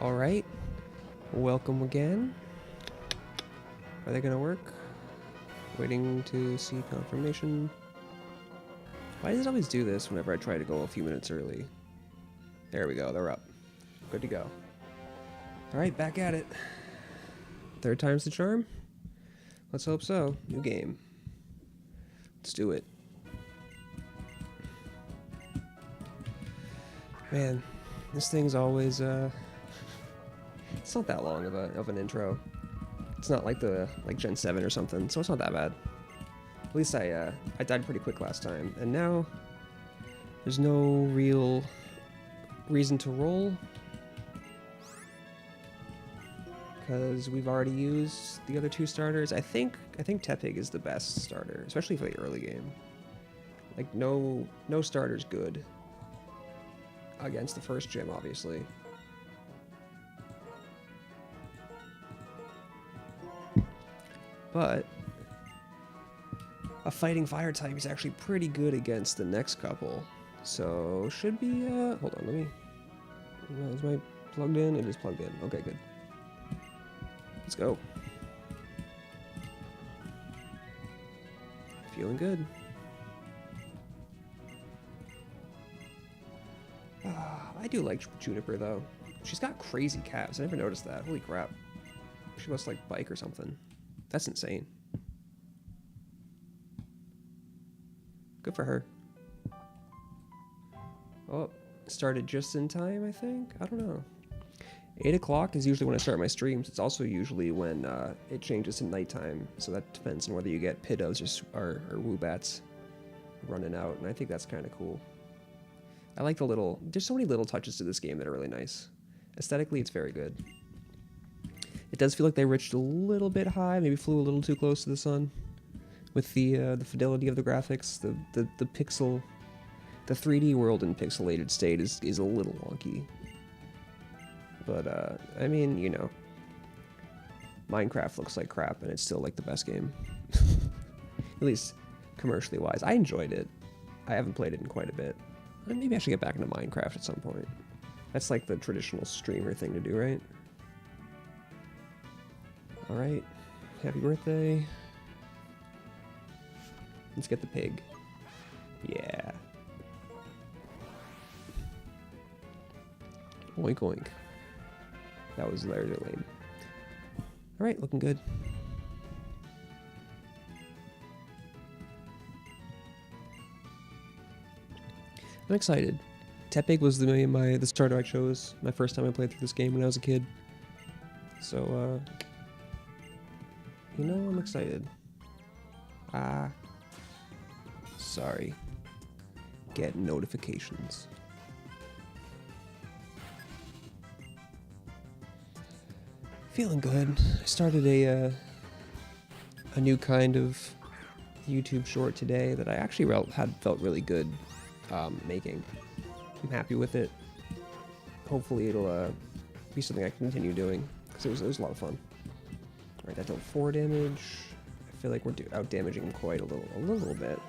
Alright, welcome again. Are they gonna work? Waiting to see confirmation. Why does it always do this whenever I try to go a few minutes early? There we go, they're up. Good to go. Alright, back at it. Third time's the charm? Let's hope so. New game. Let's do it. Man, this thing's always, it's not that long of an intro. It's not like Gen 7 or something, so it's not that bad. At least I died pretty quick last time, and now there's no real reason to roll because we've already used the other two starters. I think Tepig is the best starter, especially for the early game. Like no starter's good against the first gym, obviously. But a fighting fire type is actually pretty good against the next couple. So should be hold on, let me, is my plugged in? It is plugged in. Okay, good. Let's go. Feeling good. I do like Juniper though. She's got crazy calves. I never noticed that. Holy crap. She must like bike or something. That's insane. Good for her. Oh, started just in time, I think? I don't know. 8 o'clock is usually when I start my streams. It's also usually when it changes to nighttime. So that depends on whether you get Piddos or Woobats running out. And I think that's kind of cool. I like the little... There's so many little touches to this game that are really nice. Aesthetically, it's very good. It does feel like they reached a little bit high, maybe flew a little too close to the sun. With the fidelity of the graphics, the pixel... The 3D world in pixelated state is a little wonky. But, I mean, you know... Minecraft looks like crap, and it's still, like, the best game. At least, commercially wise. I enjoyed it. I haven't played it in quite a bit. Maybe I should get back into Minecraft at some point. That's like the traditional streamer thing to do, right? Alright. Happy birthday. Let's get the pig. Yeah. Oink oink. That was very lame. Alright, looking good. I'm excited. Tepig was the starter I chose my first time I played through this game when I was a kid. So, you know, I'm excited. Sorry. Get notifications. Feeling good. I started a new kind of YouTube short today that I actually felt really good making. I'm happy with it. Hopefully it'll be something I can continue doing because it was a lot of fun. Alright, that dealt 4 damage. I feel like we're out damaging him quite a little bit.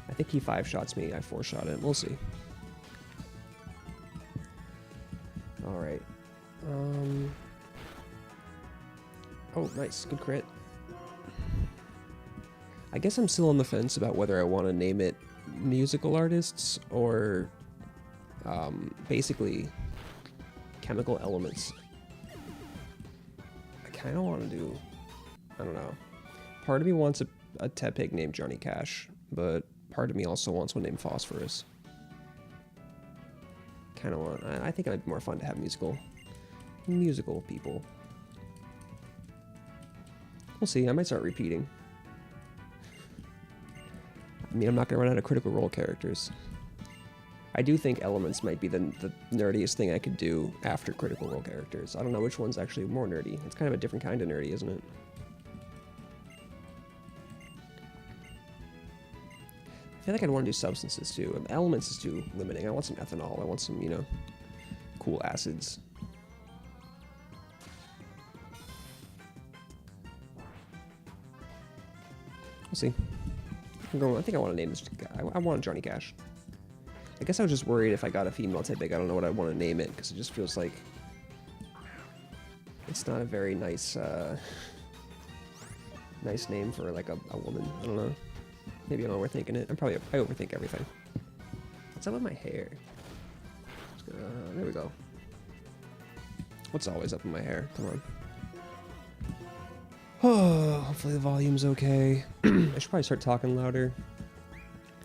I think he 5-shots me. I 4-shot him. We'll see. Alright. Oh, nice. Good crit. I guess I'm still on the fence about whether I want to name it musical artists or basically chemical elements. I kind of want to do, I don't know. Part of me wants a Tepig named Johnny Cash, but part of me also wants one named Phosphorus. Kind of want, I think it might be more fun to have musical people. We'll see, I might start repeating. I mean, I'm not going to run out of Critical Role characters. I do think Elements might be the nerdiest thing I could do after Critical Role characters. I don't know which one's actually more nerdy. It's kind of a different kind of nerdy, isn't it? I feel like I'd want to do substances too. Elements is too limiting. I want some ethanol. I want some, you know, cool acids. We'll see. I think I want to name this guy. I want Johnny Cash. I guess I was just worried if I got a female Tepig, I don't know what I want to name it, because it just feels like It's not a very nice nice name for like a woman. I don't know. Maybe I'm overthinking it. I overthink everything. What's up with my hair? There we go. What's always up in my hair? Come on. Oh, hopefully the volume's okay. I should probably start talking louder.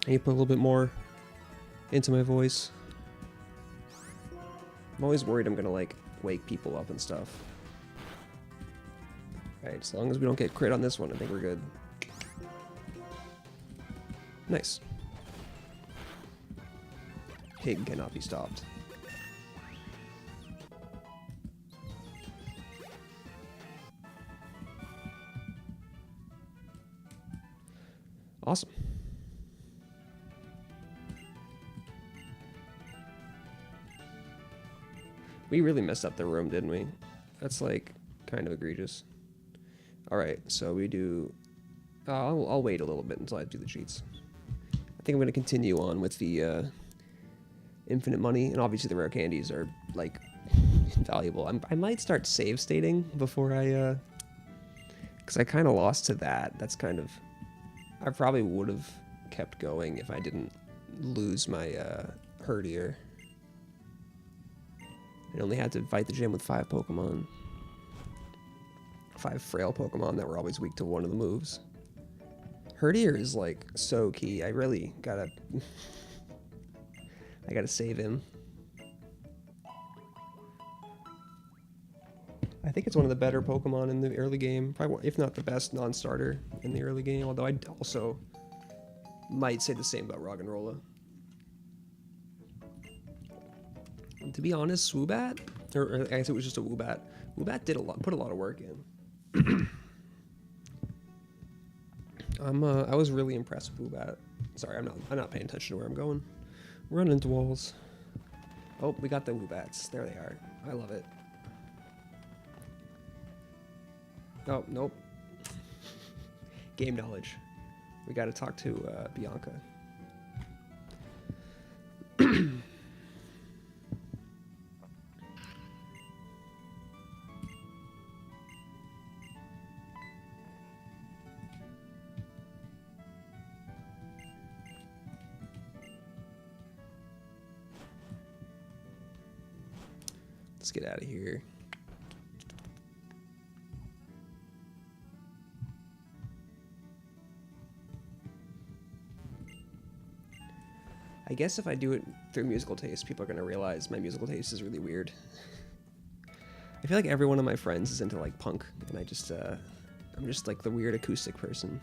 I need to put a little bit more into my voice. I'm always worried I'm gonna like wake people up and stuff. Alright, as long as we don't get crit on this one, I think we're good. Nice. Pig cannot be stopped. Awesome. We really messed up the room, didn't we? That's like kind of egregious. Alright, so we do... I'll wait a little bit until I do the cheats. I think I'm going to continue on with the infinite money, and obviously the rare candies are like invaluable. I might start save stating before I... because I kind of lost to that. That's kind of... I probably would have kept going if I didn't lose my herdier. I only had to fight the gym with 5 Pokemon. 5 frail Pokemon that were always weak to one of the moves. Herdier is like so key. I really gotta... I gotta save him. I think it's one of the better Pokemon in the early game. Probably, if not the best non-starter in the early game. Although I also might say the same about Roggenrola. To be honest, Swoobat, or I guess it was just a Woobat. Woobat did put a lot of work in. I was really impressed with Woobat. Sorry, I'm not paying attention to where I'm going. We're running into walls. Oh, we got the Woobats. There they are. I love it. Oh, nope. Game knowledge. We gotta talk to Bianca. Let's get out of here. I guess if I do it through musical taste, people are going to realize my musical taste is really weird. I feel like every one of my friends is into like punk, and I'm just like the weird acoustic person.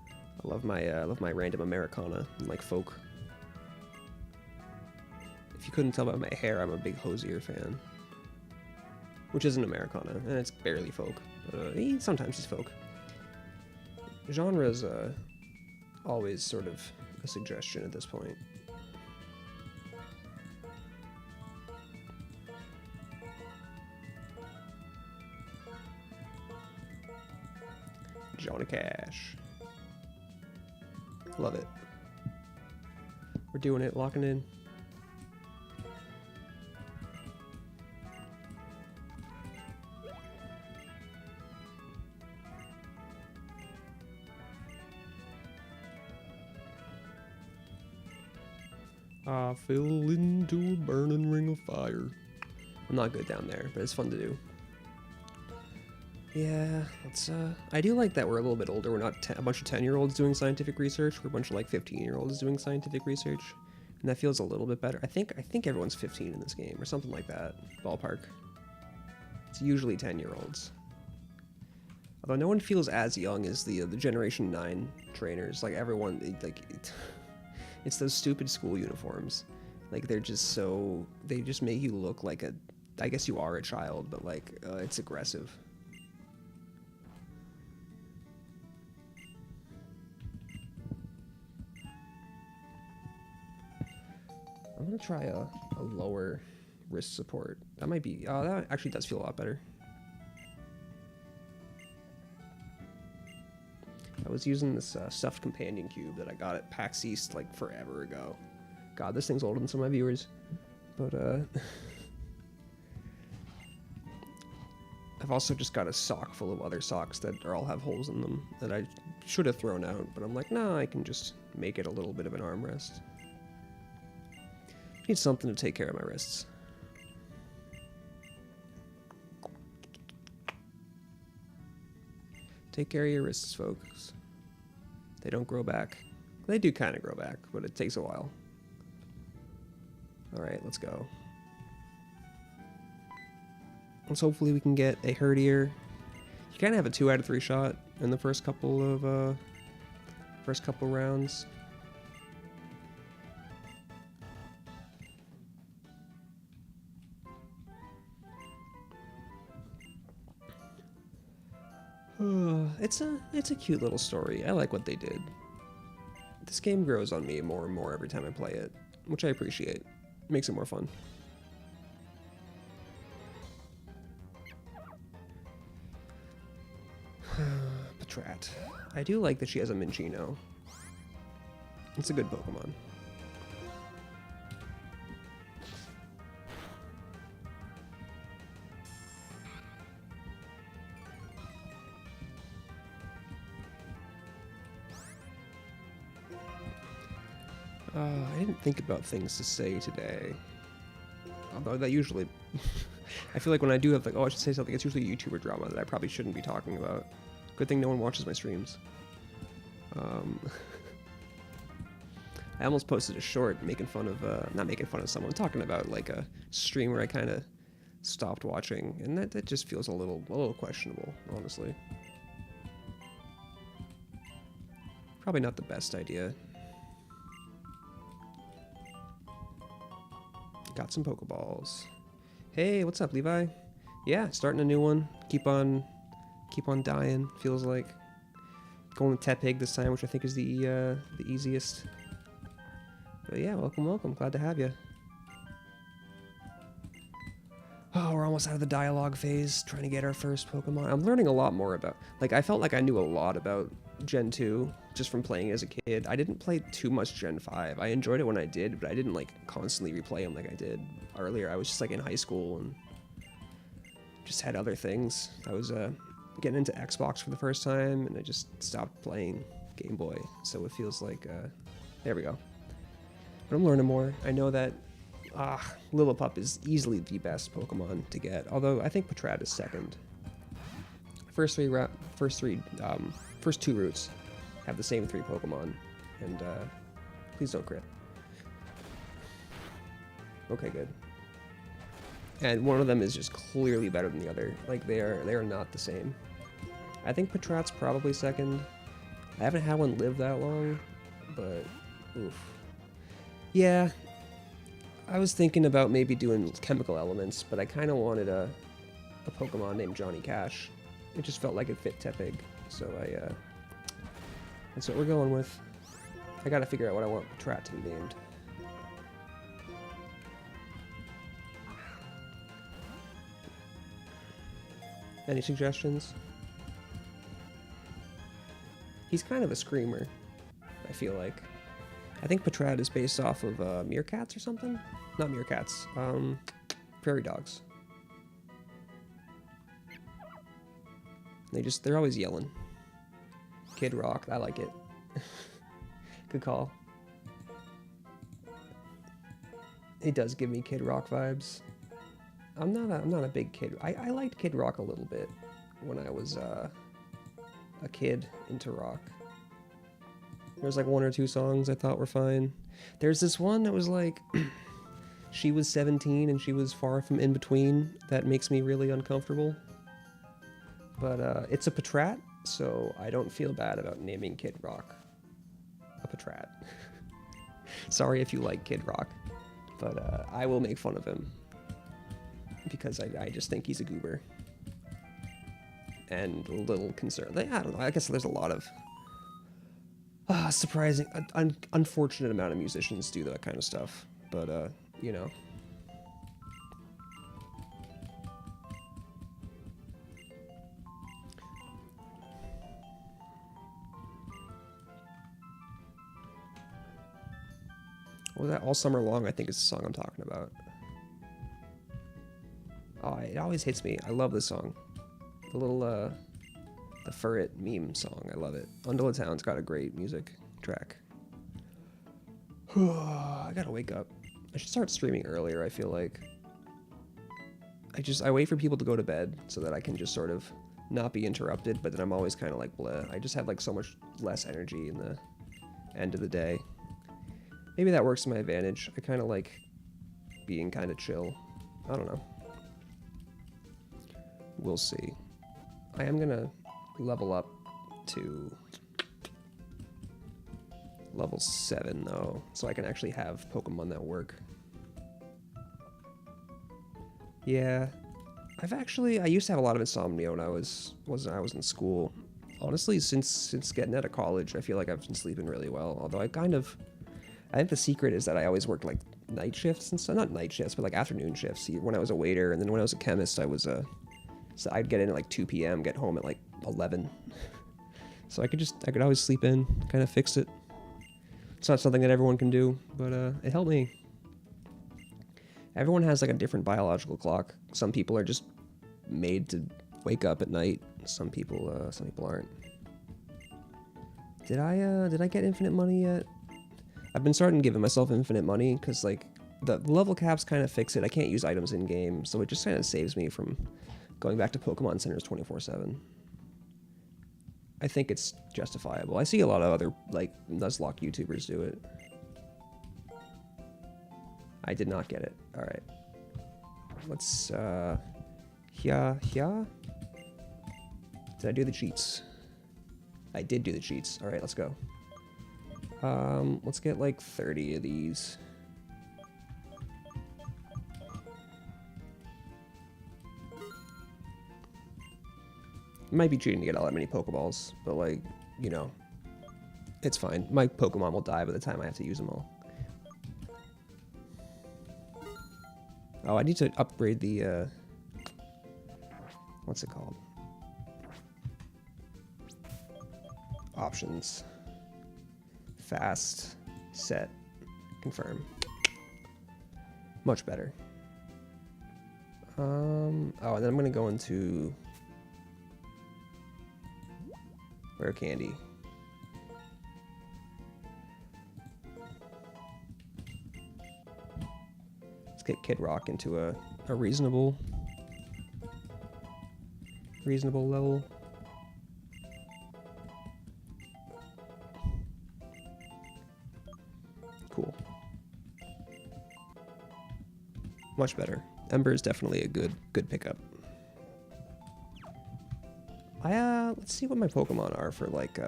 I love my random Americana and like folk. If you couldn't tell by my hair, I'm a big Hosier fan, which isn't Americana, and it's barely folk. Sometimes it's folk. Genre's always sort of a suggestion at this point. Johnny Cash. Love it. We're doing it, locking in. I fell into a burning ring of fire. I'm not good down there, but it's fun to do. Yeah, let's, I do like that we're a little bit older. We're not a bunch of 10-year-olds doing scientific research. We're a bunch of like 15-year-olds doing scientific research. And that feels a little bit better. I think everyone's 15 in this game, or something like that. Ballpark. It's usually 10-year-olds. Although no one feels as young as the Generation 9 trainers. Like everyone, it's those stupid school uniforms. Like they're just so, they just make you look like a, I guess you are a child, but like it's aggressive. I'm gonna try a lower wrist support. That might be, that actually does feel a lot better. I was using this stuffed companion cube that I got at PAX East like forever ago. God, this thing's older than some of my viewers. But I've also just got a sock full of other socks that all have holes in them that I should have thrown out, but I'm like, nah, I can just make it a little bit of an armrest. Need something to take care of my wrists. Take care of your wrists, folks. They don't grow back. They do kind of grow back, but it takes a while. Alright, let's go. Let's hopefully we can get a herdier. You kind of have a 2 out of 3 shot in the first couple rounds. It's a cute little story. I like what they did. This game grows on me more and more every time I play it, which I appreciate. Makes it more fun. Patrat. I do like that she has a Minchino. It's a good Pokemon. I didn't think about things to say today. Although that usually... I feel like when I do have like, oh, I should say something, it's usually YouTuber drama that I probably shouldn't be talking about. Good thing no one watches my streams. I almost posted a short making fun of, not making fun of someone, talking about like a stream where I kind of stopped watching, and that just feels a little questionable, honestly. Probably not the best idea. Got some Pokeballs. Hey, what's up, Levi? Yeah, starting a new one. Keep on dying. Feels like going to Tepig this time, which I think is the easiest. But yeah, welcome. Glad to have you. Oh, we're almost out of the dialogue phase, trying to get our first Pokemon. I'm learning a lot more about... Like, I felt like I knew a lot about Gen 2 just from playing as a kid. I didn't play too much Gen 5. I enjoyed it when I did, but I didn't, like, constantly replay them like I did earlier. I was just, like, in high school and just had other things. I was getting into Xbox for the first time, and I just stopped playing Game Boy. So it feels like... there we go. But I'm learning more. I know that Lillipup is easily the best Pokemon to get, although I think Patrat is second. First two routes have the same 3 Pokemon, and please don't crit. Okay, good. And one of them is just clearly better than the other. Like they are not the same. I think Patrat's probably second. I haven't had one live that long, but oof. Yeah. I was thinking about maybe doing chemical elements, but I kind of wanted a Pokemon named Johnny Cash. It just felt like it fit Tepig, so that's what we're going with. I gotta figure out what I want Patrat to be named. Any suggestions? He's kind of a screamer, I feel like. I think Patrat is based off of meerkats or something? Not meerkats, prairie dogs. They're always yelling. Kid Rock, I like it. Good call. It does give me Kid Rock vibes. I'm not a big Kid. I liked Kid Rock a little bit when I was a kid into rock. There's like 1 or 2 songs I thought were fine. There's this one that was like, she was 17 and she was far from in between. That makes me really uncomfortable. But it's a Patrat, so I don't feel bad about naming Kid Rock a Patrat. Sorry if you like Kid Rock, but I will make fun of him. Because I just think he's a goober. And a little concerned. I don't know, I guess there's a lot of surprising, unfortunate amount of musicians do that kind of stuff. But, you know. Well, that All Summer Long, I think, is the song I'm talking about. Oh, it always hits me. I love this song. the Furret meme song. I love it. Undula Town's got a great music track. I gotta wake up. I should start streaming earlier, I feel like. I wait for people to go to bed so that I can just sort of not be interrupted, but then I'm always kind of like bleh. I just have like so much less energy in the end of the day. Maybe that works to my advantage. I kind of like being kind of chill. I don't know. We'll see. I am gonna level up to level 7 though, so I can actually have Pokemon that work. Yeah, I used to have a lot of insomnia when I was in school. Honestly, since getting out of college, I feel like I've been sleeping really well. Although I think the secret is that I always worked like night shifts and stuff. Not night shifts, but like afternoon shifts. When I was a waiter, and then when I was a chemist, so I'd get in at like 2 p.m., get home at like 11. So I could always sleep in, kind of fix it. It's not something that everyone can do, but it helped me. Everyone has like a different biological clock. Some people are just made to wake up at night. Some people aren't. Did I get infinite money yet? I've been starting giving myself infinite money because like the level caps kind of fix it. I can't use items in game, so it just kind of saves me from going back to Pokemon centers 24/7. I think it's justifiable. I see a lot of other like Nuzlocke YouTubers do it. I did not get it. All right. Let's here. Did I do the cheats? I did do the cheats. All right, let's go. Let's get like 30 of these. It might be cheating to get all that many Pokeballs, but like, you know, it's fine. My Pokemon will die by the time I have to use them all. Oh, I need to upgrade the, what's it called? Options. Fast, set, confirm. Much better. Oh, and then I'm gonna go into Rare Candy. Let's get Kid Rock into a reasonable level. Cool. Much better. Ember is definitely a good pickup. Let's see what my Pokemon are for like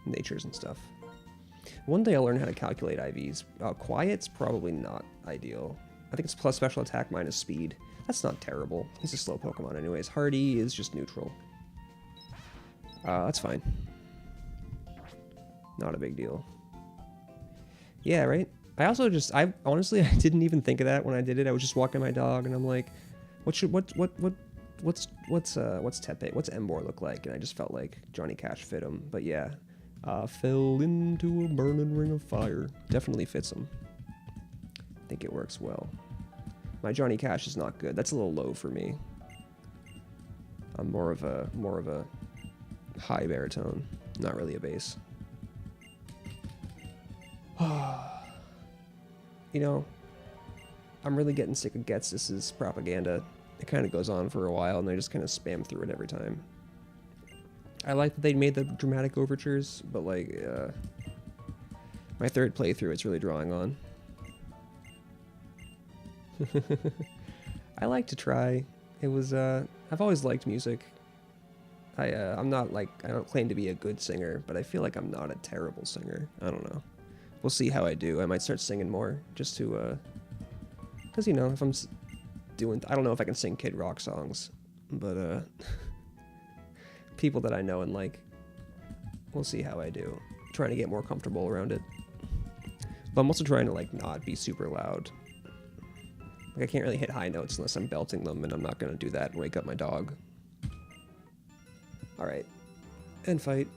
natures and stuff. One day I'll learn how to calculate IVs. Quiet's probably not ideal. I think it's plus special attack minus speed. That's not terrible. He's a slow Pokemon anyways. Hardy is just neutral. That's fine. Not a big deal. Yeah, right? I honestly, I didn't even think of that when I did it. I was just walking my dog and I'm like, what's Tepe? What's Emboar look like? And I just felt like Johnny Cash fit him. But yeah, fell into a burning ring of fire. Definitely fits him. I think it works well. My Johnny Cash is not good. That's a little low for me. I'm more of a high baritone, not really a bass. You know, I'm really getting sick of Gets's propaganda. It kind of goes on for a while, and they just kind of spam through it every time. I like that they made the dramatic overtures, but like, my third playthrough, it's really drawing on. I like to try. It was, I've always liked music. I'm not like, I don't claim to be a good singer, but I feel like I'm not a terrible singer. I don't know. We'll see how I do. I might start singing more, just to, because, you know, if I'm I don't know if I can sing Kid Rock songs, but, people that I know and like, we'll see how I do. Trying to get more comfortable around it. But I'm also trying to, like, not be super loud. Like, I can't really hit high notes unless I'm belting them, and I'm not gonna do that and wake up my dog. Alright. End fight.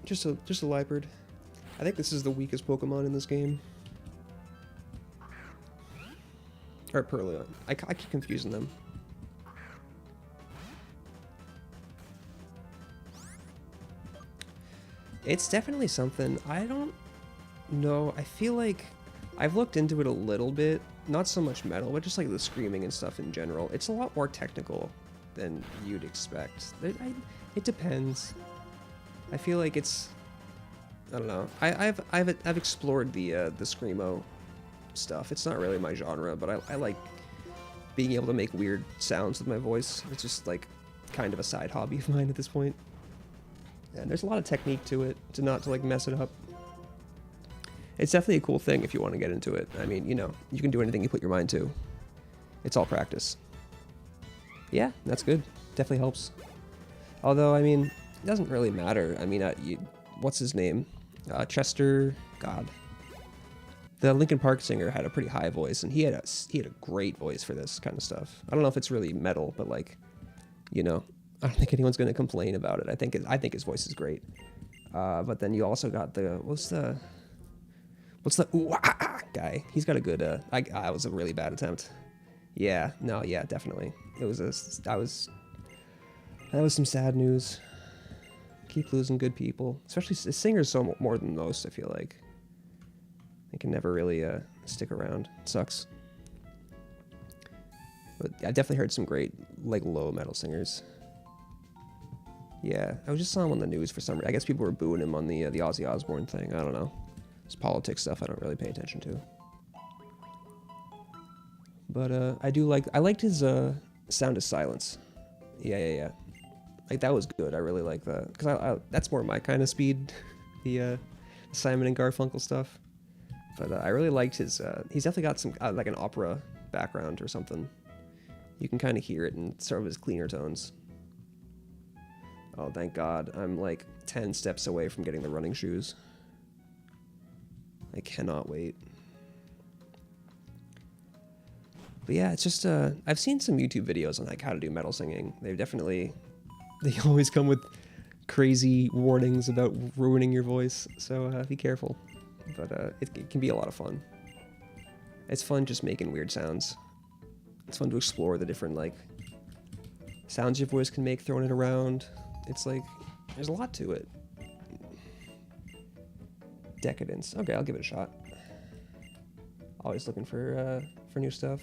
Just a Liepard. I think this is the weakest Pokemon in this game. Or Purlion. I keep confusing them. It's definitely something. I don't know. I feel like I've looked into it a little bit. Not so much metal, but just like the screaming and stuff in general. It's a lot more technical than you'd expect. It depends. I feel like it's. I don't know. I've explored the screamo stuff. It's not really my genre, but I like being able to make weird sounds with my voice. It's just like kind of a side hobby of mine at this point. And there's a lot of technique to it, to not to like mess it up. It's definitely a cool thing if you want to get into it. I mean, you know, you can do anything you put your mind to. It's all practice. Yeah, that's good. Definitely helps. Although, I mean, it doesn't really matter. I mean, what's his name? Chester. God. The Linkin Park singer had a pretty high voice, and he had a great voice for this kind of stuff. I don't know if it's really metal, but like, you know, I don't think anyone's going to complain about it. I think his voice is great. But then you also got the what's the guy? He's got a good. That was a really bad attempt. Yeah. No. Yeah. Definitely. That was some sad news. Keep losing good people, especially singers. So more than most, I feel like. They can never really stick around. It sucks. But I definitely heard some great, like, low metal singers. Yeah, I just saw him on the news for some reason. I guess people were booing him on the Ozzy Osbourne thing. I don't know. It's politics stuff I don't really pay attention to. But I liked his Sound of Silence. Yeah. Like, that was good. I really like that. Because that's more my kind of speed. The Simon and Garfunkel stuff. But I really liked his, he's definitely got some, like an opera background or something. You can kind of hear it in sort of his cleaner tones. Oh, thank God. I'm like 10 steps away from getting the running shoes. I cannot wait. But yeah, it's just, I've seen some YouTube videos on like how to do metal singing. They always come with crazy warnings about ruining your voice. So be careful. But it can be a lot of fun. It's fun just making weird sounds. It's fun to explore the different, like, sounds your voice can make, throwing it around. It's like, there's a lot to it. Decadence. Okay, I'll give it a shot. Always looking for new stuff.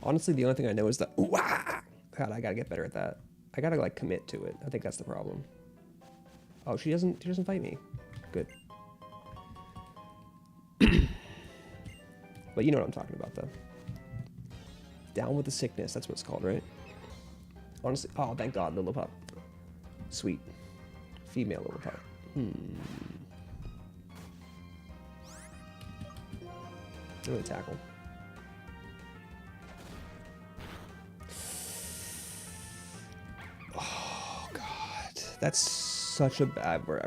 Honestly, the only thing I know is the ooh-ah! God, I gotta get better at that. I gotta, like, commit to it. I think that's the problem. Oh, she doesn't fight me. Good. But you know what I'm talking about, though. Down with the sickness. That's what it's called, right? Honestly. Oh, thank God. Lillipup. Sweet. Female Lillipup. Give it a tackle. Oh, God. That's such a bad word. I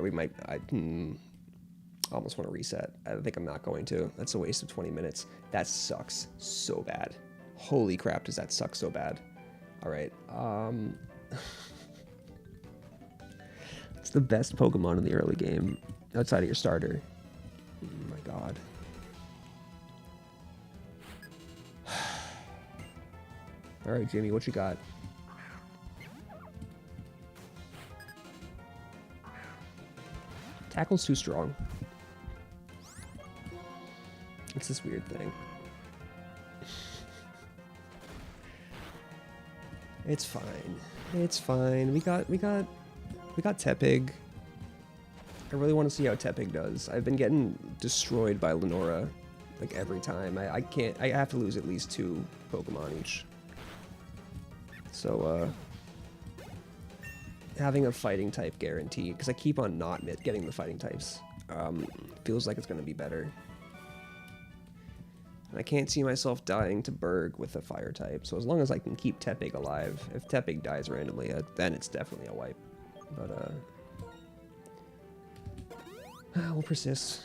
almost want to reset. I think I'm not going to. That's a waste of 20 minutes. That sucks so bad. Holy crap, does that suck so bad. All right. It's the best Pokemon in the early game outside of your starter. Oh my God. All right, Jimmy, what you got? Tackle's too strong. It's this weird thing. It's fine. It's fine. We got Tepig. I really want to see how Tepig does. I've been getting destroyed by Lenora like every time. I have to lose at least 2 Pokemon each. So having a fighting type guarantee, because I keep on not getting the fighting types, feels like it's going to be better. And I can't see myself dying to Berg with a fire type, so as long as I can keep Tepig alive, if Tepig dies randomly, then it's definitely a wipe. But, we'll persist.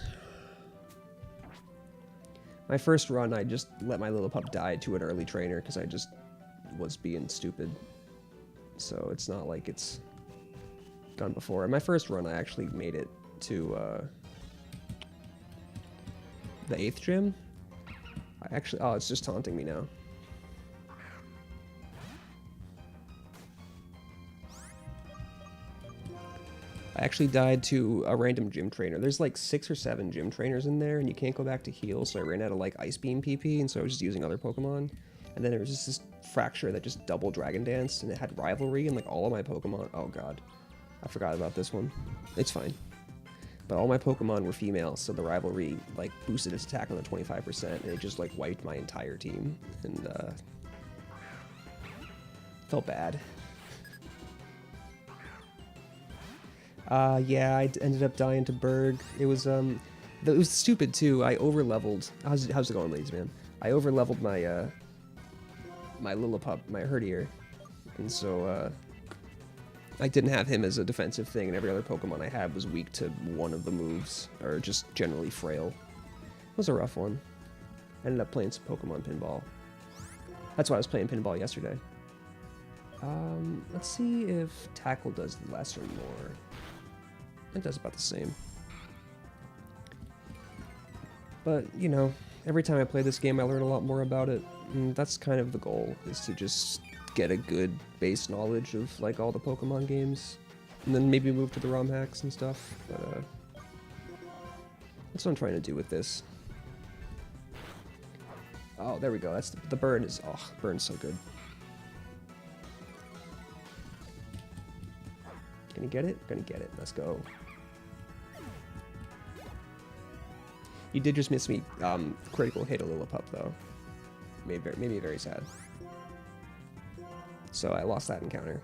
My first run, I just let my Lillipup die to an early trainer, because I just was being stupid. So it's not like it's done before. In my first run, I actually made it to the 8th gym. Oh, it's just taunting me now. I actually died to a random gym trainer. There's like 6 or 7 gym trainers in there, and you can't go back to heal, so I ran out of like Ice Beam PP, and so I was just using other Pokemon. And then there was just this Fracture that just double Dragon Danced, and it had Rivalry, and like all of my Pokemon... Oh god. I forgot about this one. It's fine. But all my Pokemon were female, so the Rivalry like boosted its attack on the 25%, and it just like wiped my entire team. And felt bad. Yeah, I ended up dying to Berg. It was stupid too. I over-leveled. How's it going, ladies, man? I over-leveled my my Lillipup, my Herdier, and so I didn't have him as a defensive thing, and every other Pokemon I had was weak to one of the moves, or just generally frail. It was a rough one. I ended up playing some Pokemon Pinball. That's why I was playing Pinball yesterday. Let's see if Tackle does less or more. It does about the same. But, you know, every time I play this game I learn a lot more about it, and that's kind of the goal, is to just get a good base knowledge of, like, all the Pokemon games, and then maybe move to the ROM hacks and stuff, but, that's what I'm trying to do with this. Oh, there we go, that's the burn is, oh, burn's so good. Gonna get it? Gonna get it. Let's go. You did just miss me critical hit a Lillipup, though. Made me very sad. So I lost that encounter.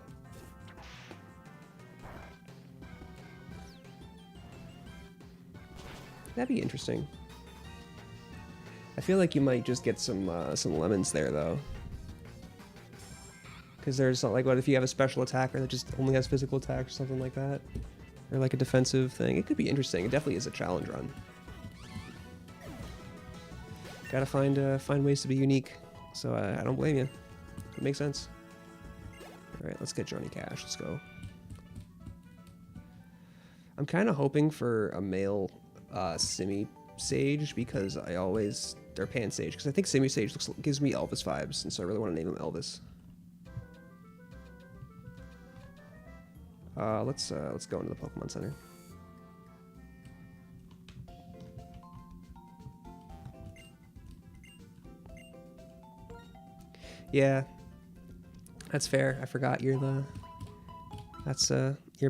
That'd be interesting. I feel like you might just get some lemons there, though. Because there's like, what if you have a special attacker that just only has physical attack or something like that? Or like a defensive thing. It could be interesting. It definitely is a challenge run. Gotta find ways to be unique. So I don't blame you. It makes sense. Alright, let's get Johnny Cash. Let's go. I'm kind of hoping for a male Simi Sage because I always... Or Pan Sage, because I think Simi Sage gives me Elvis vibes, and so I really want to name him Elvis. Let's go into the Pokemon Center. Yeah, that's fair. I forgot you're a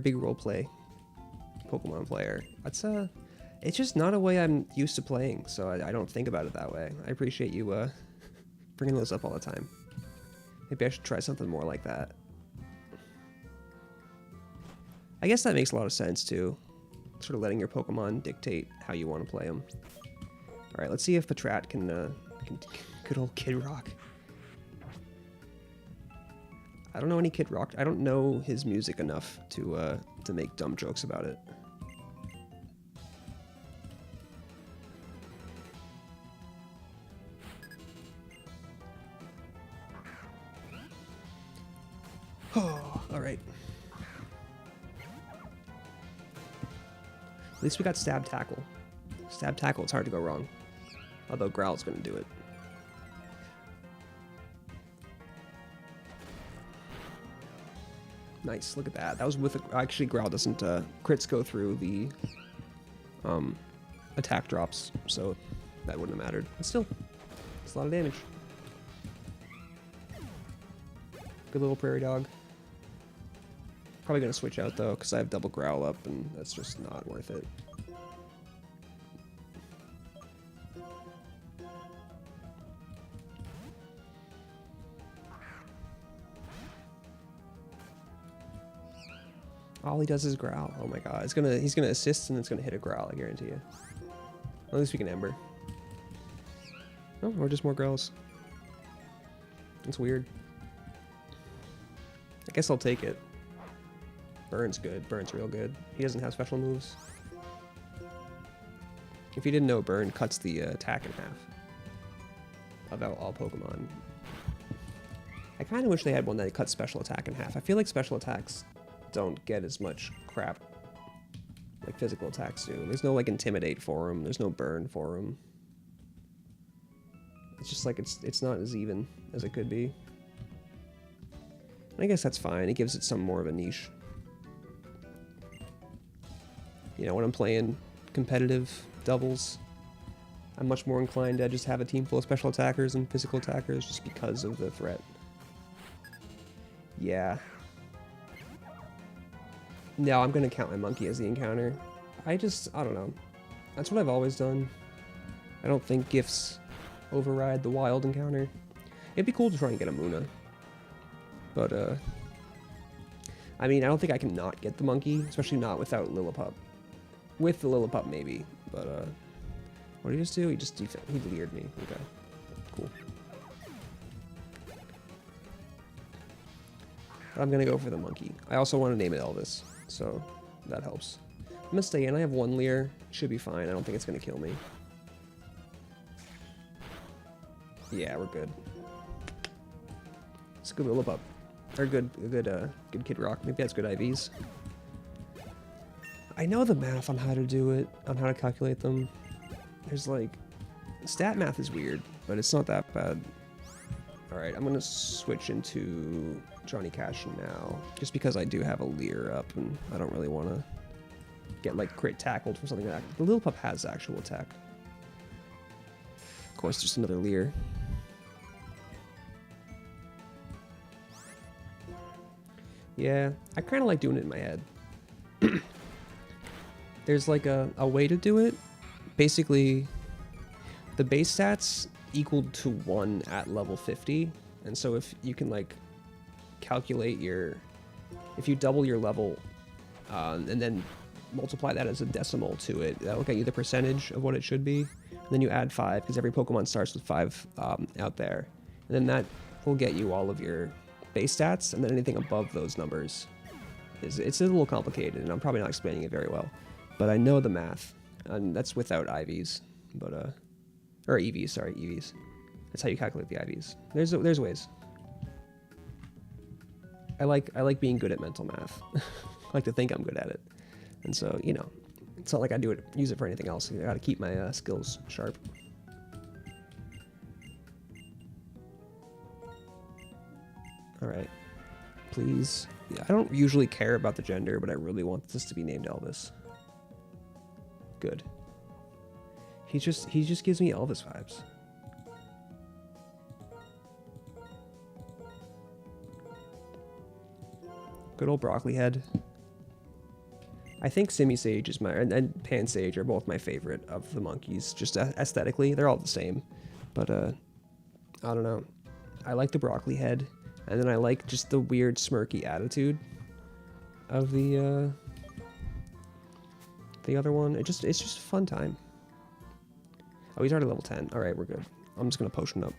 big roleplay Pokemon player. It's just not a way I'm used to playing, so I don't think about it that way. I appreciate you bringing those up all the time. Maybe I should try something more like that. I guess that makes a lot of sense, too. Sort of letting your Pokemon dictate how you want to play them. Alright, let's see if Patrat can good old Kid Rock. I don't know any Kid Rock. I don't know his music enough to make dumb jokes about it. Oh, alright. At least we got Stab Tackle. Stab Tackle, it's hard to go wrong. Although Growl's gonna do it. Nice, look at that. That was with actually Growl doesn't crits go through the attack drops, so that wouldn't have mattered. But still, it's a lot of damage. Good little prairie dog. Probably gonna switch out though, because I have double Growl up, and that's just not worth it. All he does is Growl. Oh my god, he's gonna assist and it's gonna hit a Growl. I guarantee you. At least we can Ember. Oh, or just more Growls. It's weird. I guess I'll take it. Burn's good. Burn's real good. He doesn't have special moves. If you didn't know, Burn cuts the attack in half. About all Pokemon. I kind of wish they had one that cuts special attack in half. I feel like special attacks don't get as much crap like physical attacks do. There's no like Intimidate for them. There's no Burn for them. It's just like it's not as even as it could be. I guess that's fine. It gives it some more of a niche. You know, when I'm playing competitive doubles, I'm much more inclined to just have a team full of special attackers and physical attackers just because of the threat. Yeah. No, I'm gonna count my monkey as the encounter. I don't know. That's what I've always done. I don't think gifts override the wild encounter. It'd be cool to try and get a Muna. But, I mean, I don't think I can not get the monkey, especially not without Lillipup. With the Lillipup, maybe, but, what did he just do? He leered me. Okay, cool. But I'm gonna go for the monkey. I also want to name it Elvis, so that helps. I'm gonna stay in. I have one leer. Should be fine. I don't think it's gonna kill me. Yeah, we're good. It's a good Lillipup. Or good Kid Rock. Maybe that's good IVs. I know the math on how to do it, on how to calculate them. There's like, stat math is weird, but it's not that bad. Alright, I'm gonna switch into Johnny Cash now, just because I do have a leer up, and I don't really want to get like crit tackled for something like that. The Lillipup has actual attack. Of course, just another leer. Yeah, I kind of like doing it in my head. There's like a way to do it. Basically, the base stats equal to 1 at level 50. And so if you can like calculate if you double your level and then multiply that as a decimal to it, that'll get you the percentage of what it should be. And then you add 5, because every Pokemon starts with 5 out there. And then that will get you all of your base stats, and then anything above those numbers. It's a little complicated, and I'm probably not explaining it very well. But I know the math, and that's without IVs, but or EVs, sorry, EVs. That's how you calculate the IVs. There's ways. I like being good at mental math. I like to think I'm good at it, and so you know, it's not like I use it for anything else. I got to keep my skills sharp. All right, please. Yeah, I don't usually care about the gender, but I really want this to be named Elvis. Good. He just gives me Elvis vibes. Good old Broccoli Head. I think Simisage is and Pansage are both my favorite of the monkeys. Just aesthetically, they're all the same. But I don't know. I like the Broccoli Head. And then I like just the weird smirky attitude of the other one. It's just a fun time. Oh, he's already level 10. All right, we're good. I'm just gonna potion up.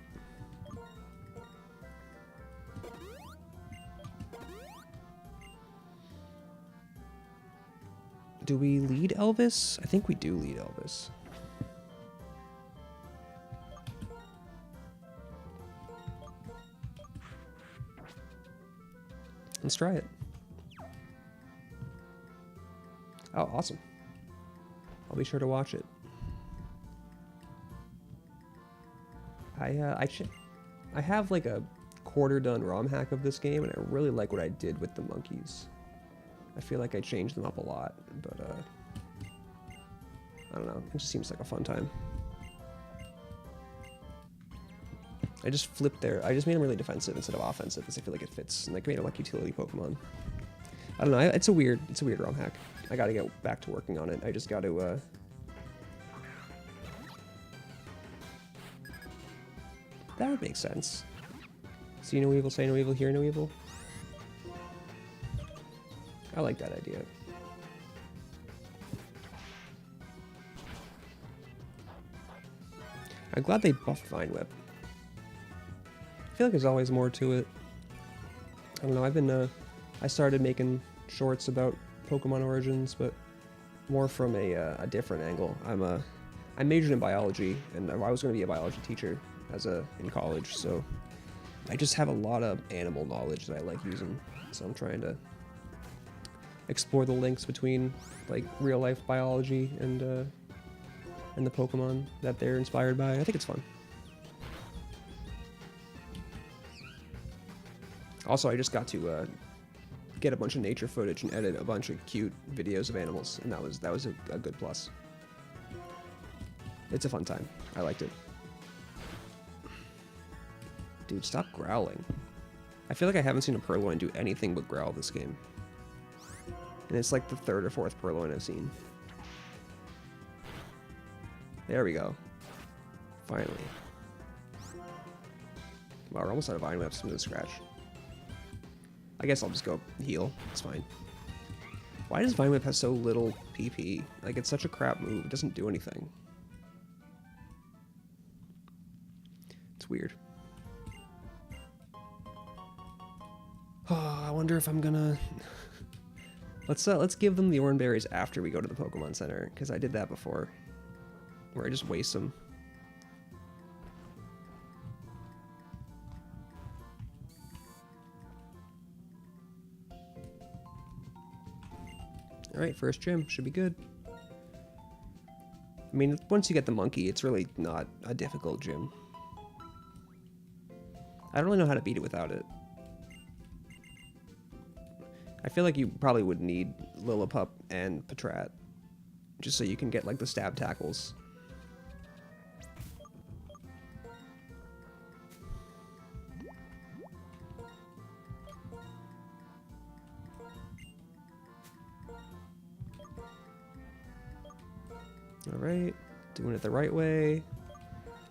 Do we lead Elvis? I think we do lead Elvis. Let's try it. Oh, awesome. I'll be sure to watch it. I have like a quarter done ROM hack of this game, and I really like what I did with the monkeys. I feel like I changed them up a lot, but I don't know. It just seems like a fun time. I just I just made him really defensive instead of offensive because I feel like it fits, and like made him like utility Pokemon. I don't know. It's a weird ROM hack. I gotta get back to working on it. I just gotta that would make sense. See no evil, say no evil, hear no evil. I like that idea. I'm glad they buffed Vine Whip. I feel like there's always more to it. I don't know, I started making shorts about Pokemon Origins, but more from a different angle. I majored in biology, and I was going to be a biology teacher in college, so I just have a lot of animal knowledge that I like using, so I'm trying to explore the links between like real life biology and the Pokemon that they're inspired by. I think it's fun. Also, I just got to get a bunch of nature footage and edit a bunch of cute videos of animals, and that was a good plus. It's a fun time. I liked it. Dude, stop growling. I feel like I haven't seen a purloin do anything but growl this game. And it's like the 3rd or 4th purloin I've seen. There we go. Finally. Wow, we're almost out of Vine Whips. I'm gonna scratch. I guess I'll just go heal. It's fine. Why does Vine Whip have so little PP? Like, it's such a crap move. It doesn't do anything. It's weird. Oh, I wonder if I'm gonna... Let's give them the orange berries after we go to the Pokemon Center, because I did that before. Where I just waste them. Alright, first gym. Should be good. I mean, once you get the monkey, it's really not a difficult gym. I don't really know how to beat it without it. I feel like you probably would need Lillipup and Patrat, just so you can get, like, the stab tackles. Alright, doing it the right way.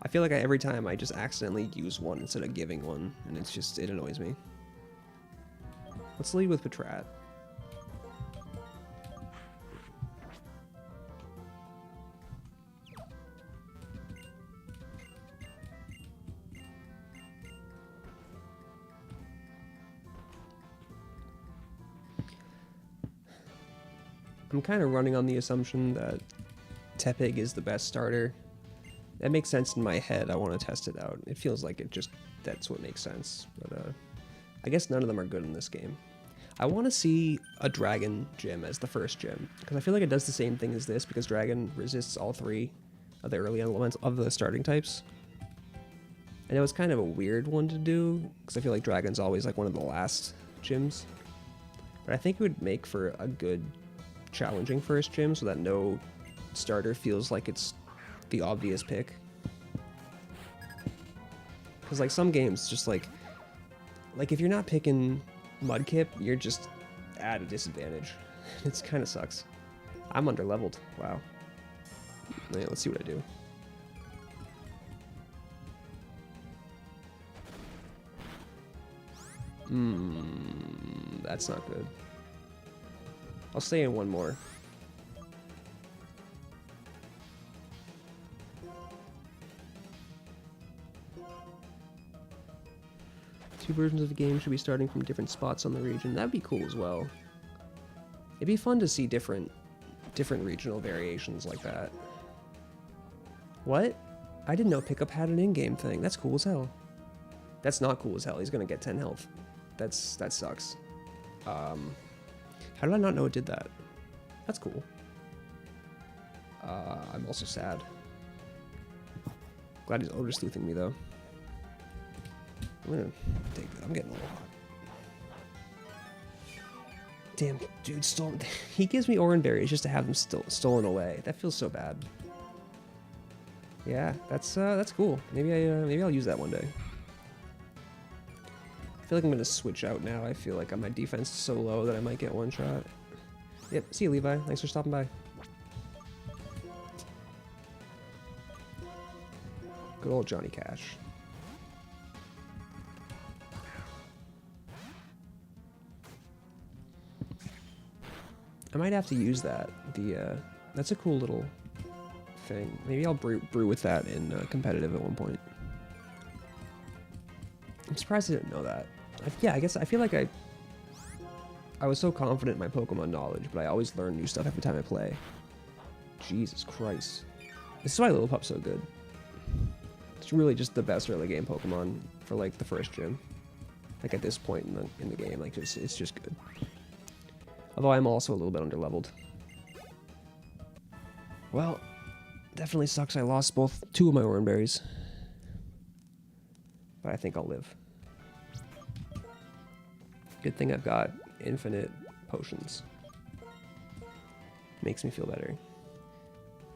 I feel like every time I just accidentally use one instead of giving one, and it's just, it annoys me. Let's lead with Patrat. I'm kind of running on the assumption that Tepig is the best starter. That makes sense in my head. I want to test it out. It feels like that's what makes sense. But I guess none of them are good in this game. I want to see a Dragon gym as the first gym, because I feel like it does the same thing as this, because Dragon resists all 3 of the early elements of the starting types. And it was kind of a weird one to do, because I feel like Dragon's always like one of the last gyms. But I think it would make for a good challenging first gym, so that no starter feels like it's the obvious pick. Because like some games, just like if you're not picking Mudkip, you're just at a disadvantage. It kind of sucks. I'm underleveled. Wow. Yeah, let's see what I do. That's not good. I'll stay in one more. Two versions of the game should be starting from different spots on the region. That'd be cool as well. It'd be fun to see different regional variations like that. What? I didn't know Pickup had an in-game thing. That's cool as hell. That's not cool as hell. He's gonna get 10 health. That sucks. How did I not know it did that? That's cool. I'm also sad. Glad he's odor sleuthing me though. I'm gonna take that. I'm getting a little hot. Damn, dude, stolen. He gives me orange berries just to have them stolen away. That feels so bad. Yeah, that's cool. Maybe I'll use that one day. I feel like I'm gonna switch out now. I feel like my defense is so low that I might get one shot. Yep. See you, Levi. Thanks for stopping by. Good old Johnny Cash. I might have to use that. That's a cool little thing. Maybe I'll brew with that in competitive at one point. I'm surprised I didn't know that. Yeah, I guess I feel like I was so confident in my Pokemon knowledge, but I always learn new stuff every time I play. Jesus Christ. This is why Lillipup's so good. It's really just the best early game Pokemon for like the first gym. Like at this point in the game, like it's just good. Although I'm also a little bit underleveled. Well, definitely sucks I lost two of my orange berries. But I think I'll live. Good thing I've got infinite potions. Makes me feel better.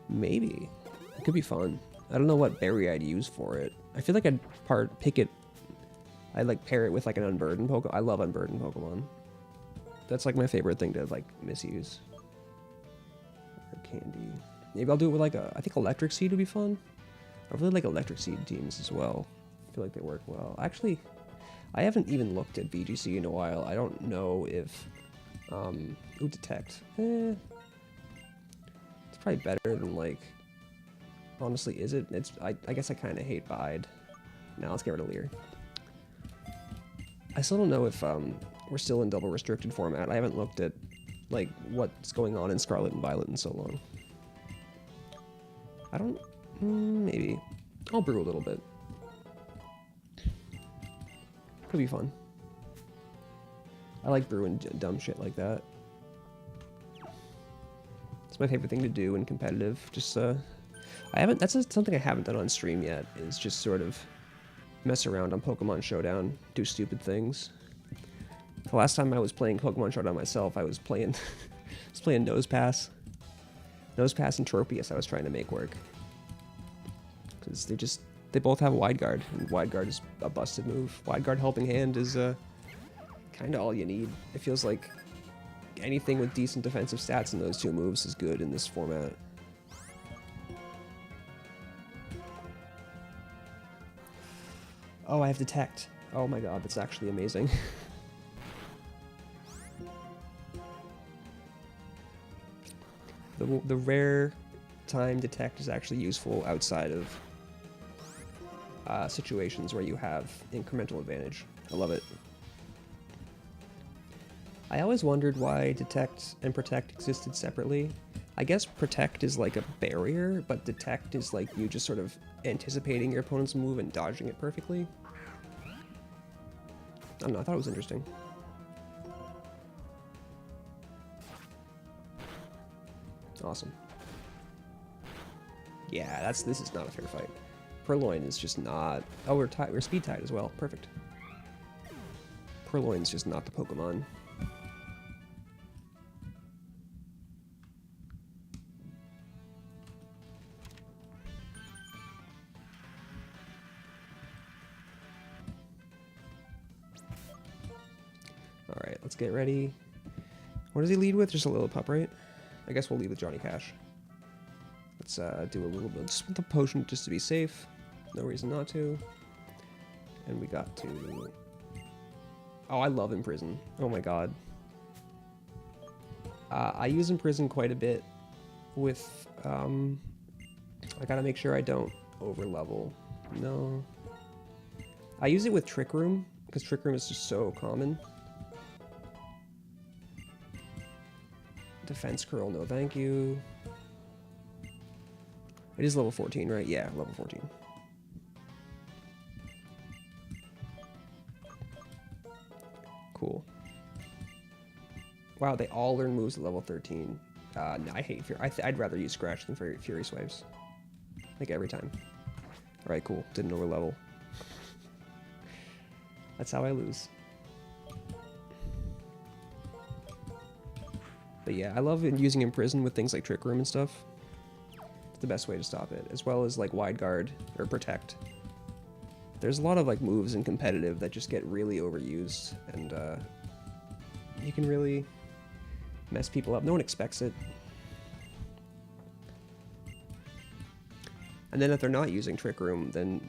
Maybe. It could be fun. I don't know what berry I'd use for it. I feel like I'd pick it. I'd like pair it with like an unburdened Pokemon. I love unburdened Pokemon. That's like my favorite thing to like misuse. Or candy. Maybe I'll do it with like I think Electric Seed would be fun. I really like Electric Seed teams as well. I feel like they work well. Actually, I haven't even looked at VGC in a while. I don't know if ooh, Detect. It's probably better than like. Honestly, is it? It's. I guess I kind of hate Bide. Now let's get rid of Leer. I still don't know if we're still in double restricted format. I haven't looked at like what's going on in Scarlet and Violet in so long. I don't. Maybe I'll brew a little bit. Could be fun. I like brewing dumb shit like that. It's my favorite thing to do in competitive. Just I haven't. That's something I haven't done on stream yet. Is just sort of mess around on Pokemon Showdown, do stupid things. The last time I was playing Pokemon Showdown myself, I was playing, Nose Pass and Tropius. I was trying to make work because they both have Wide Guard, and Wide Guard is a busted move. Wide Guard Helping Hand is kind of all you need. It feels like anything with decent defensive stats in those two moves is good in this format. Oh, I have Detect. Oh my god, that's actually amazing. The rare time Detect is actually useful outside of situations where you have incremental advantage. I love it. I always wondered why Detect and Protect existed separately. I guess Protect is like a barrier, but Detect is like you just sort of anticipating your opponent's move and dodging it perfectly. I don't know, I thought it was interesting. Awesome. Yeah, this is not a fair fight. Purloin is just not... Oh, we're speed tied as well. Perfect. Purloin's just not the Pokemon. Alright, let's get ready. What does he lead with? Just a little pup, right? I guess we'll lead with Johnny Cash. Let's do a little bit just with the potion just to be safe. No reason not to. And we got to... Oh, I love Imprison. Oh my god. I use Imprison quite a bit with... I gotta make sure I don't over-level. No. I use it with Trick Room, because Trick Room is just so common. Defense Curl, no thank you. It is level 14, right? Yeah, level 14. Cool. Wow, they all learn moves at level 13. No, I hate Fury. I'd rather use Scratch than Fury Swipes. Like every time. Alright, cool. Didn't overlevel. That's how I lose. But yeah, I love using Imprison with things like Trick Room and stuff. It's the best way to stop it, as well as like Wide Guard or Protect. There's a lot of like moves in competitive that just get really overused, and you can really mess people up. No one expects it. And then if they're not using Trick Room, then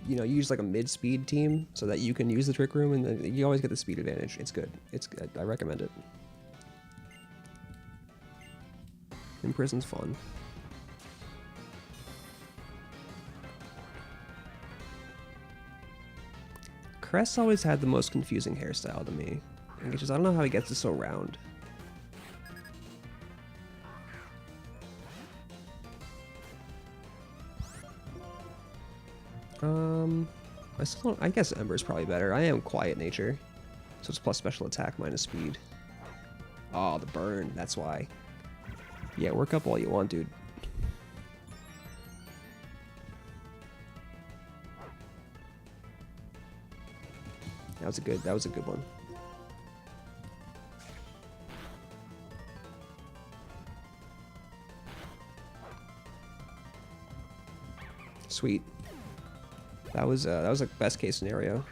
you know, you use like a mid-speed team so that you can use the Trick Room, and then you always get the speed advantage. It's good. It's good. I recommend it. Imprison's fun. Cress always had the most confusing hairstyle to me. I don't know how he gets it so round. I still don't, I guess Ember's probably better. I am Quiet Nature, so it's plus special attack minus speed. Oh, the burn, that's why. Yeah, work up all you want, dude. That was a good one. Sweet. That was a best case scenario.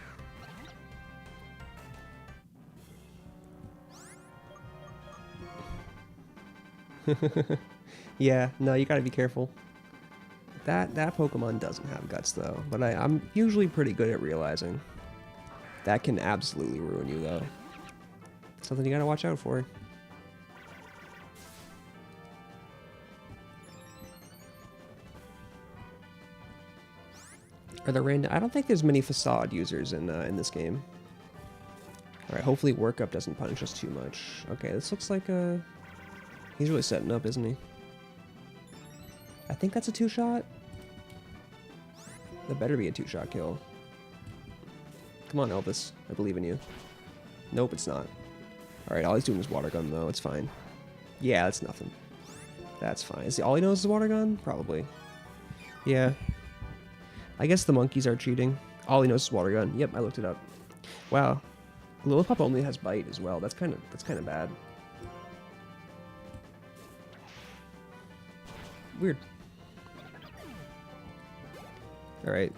Yeah, no, you gotta be careful. That Pokemon doesn't have guts though, but I'm usually pretty good at realizing. That can absolutely ruin you though. Something you gotta watch out for. Are there random? I don't think there's many facade users in this game. All right, hopefully workup doesn't punish us too much. Okay, this looks like he's really setting up, isn't he? I think that's a 2-shot. That better be a 2-shot kill. Come on, Elvis. I believe in you. Nope, it's not. All right, all he's doing is water gun though. It's fine. Yeah, that's nothing. That's fine. Is he, all he knows is water gun? Probably. Yeah. I guess the monkeys are cheating. All he knows is water gun. Yep, I looked it up. Wow. Lillipup only has bite as well. That's kind of bad. Weird. All right.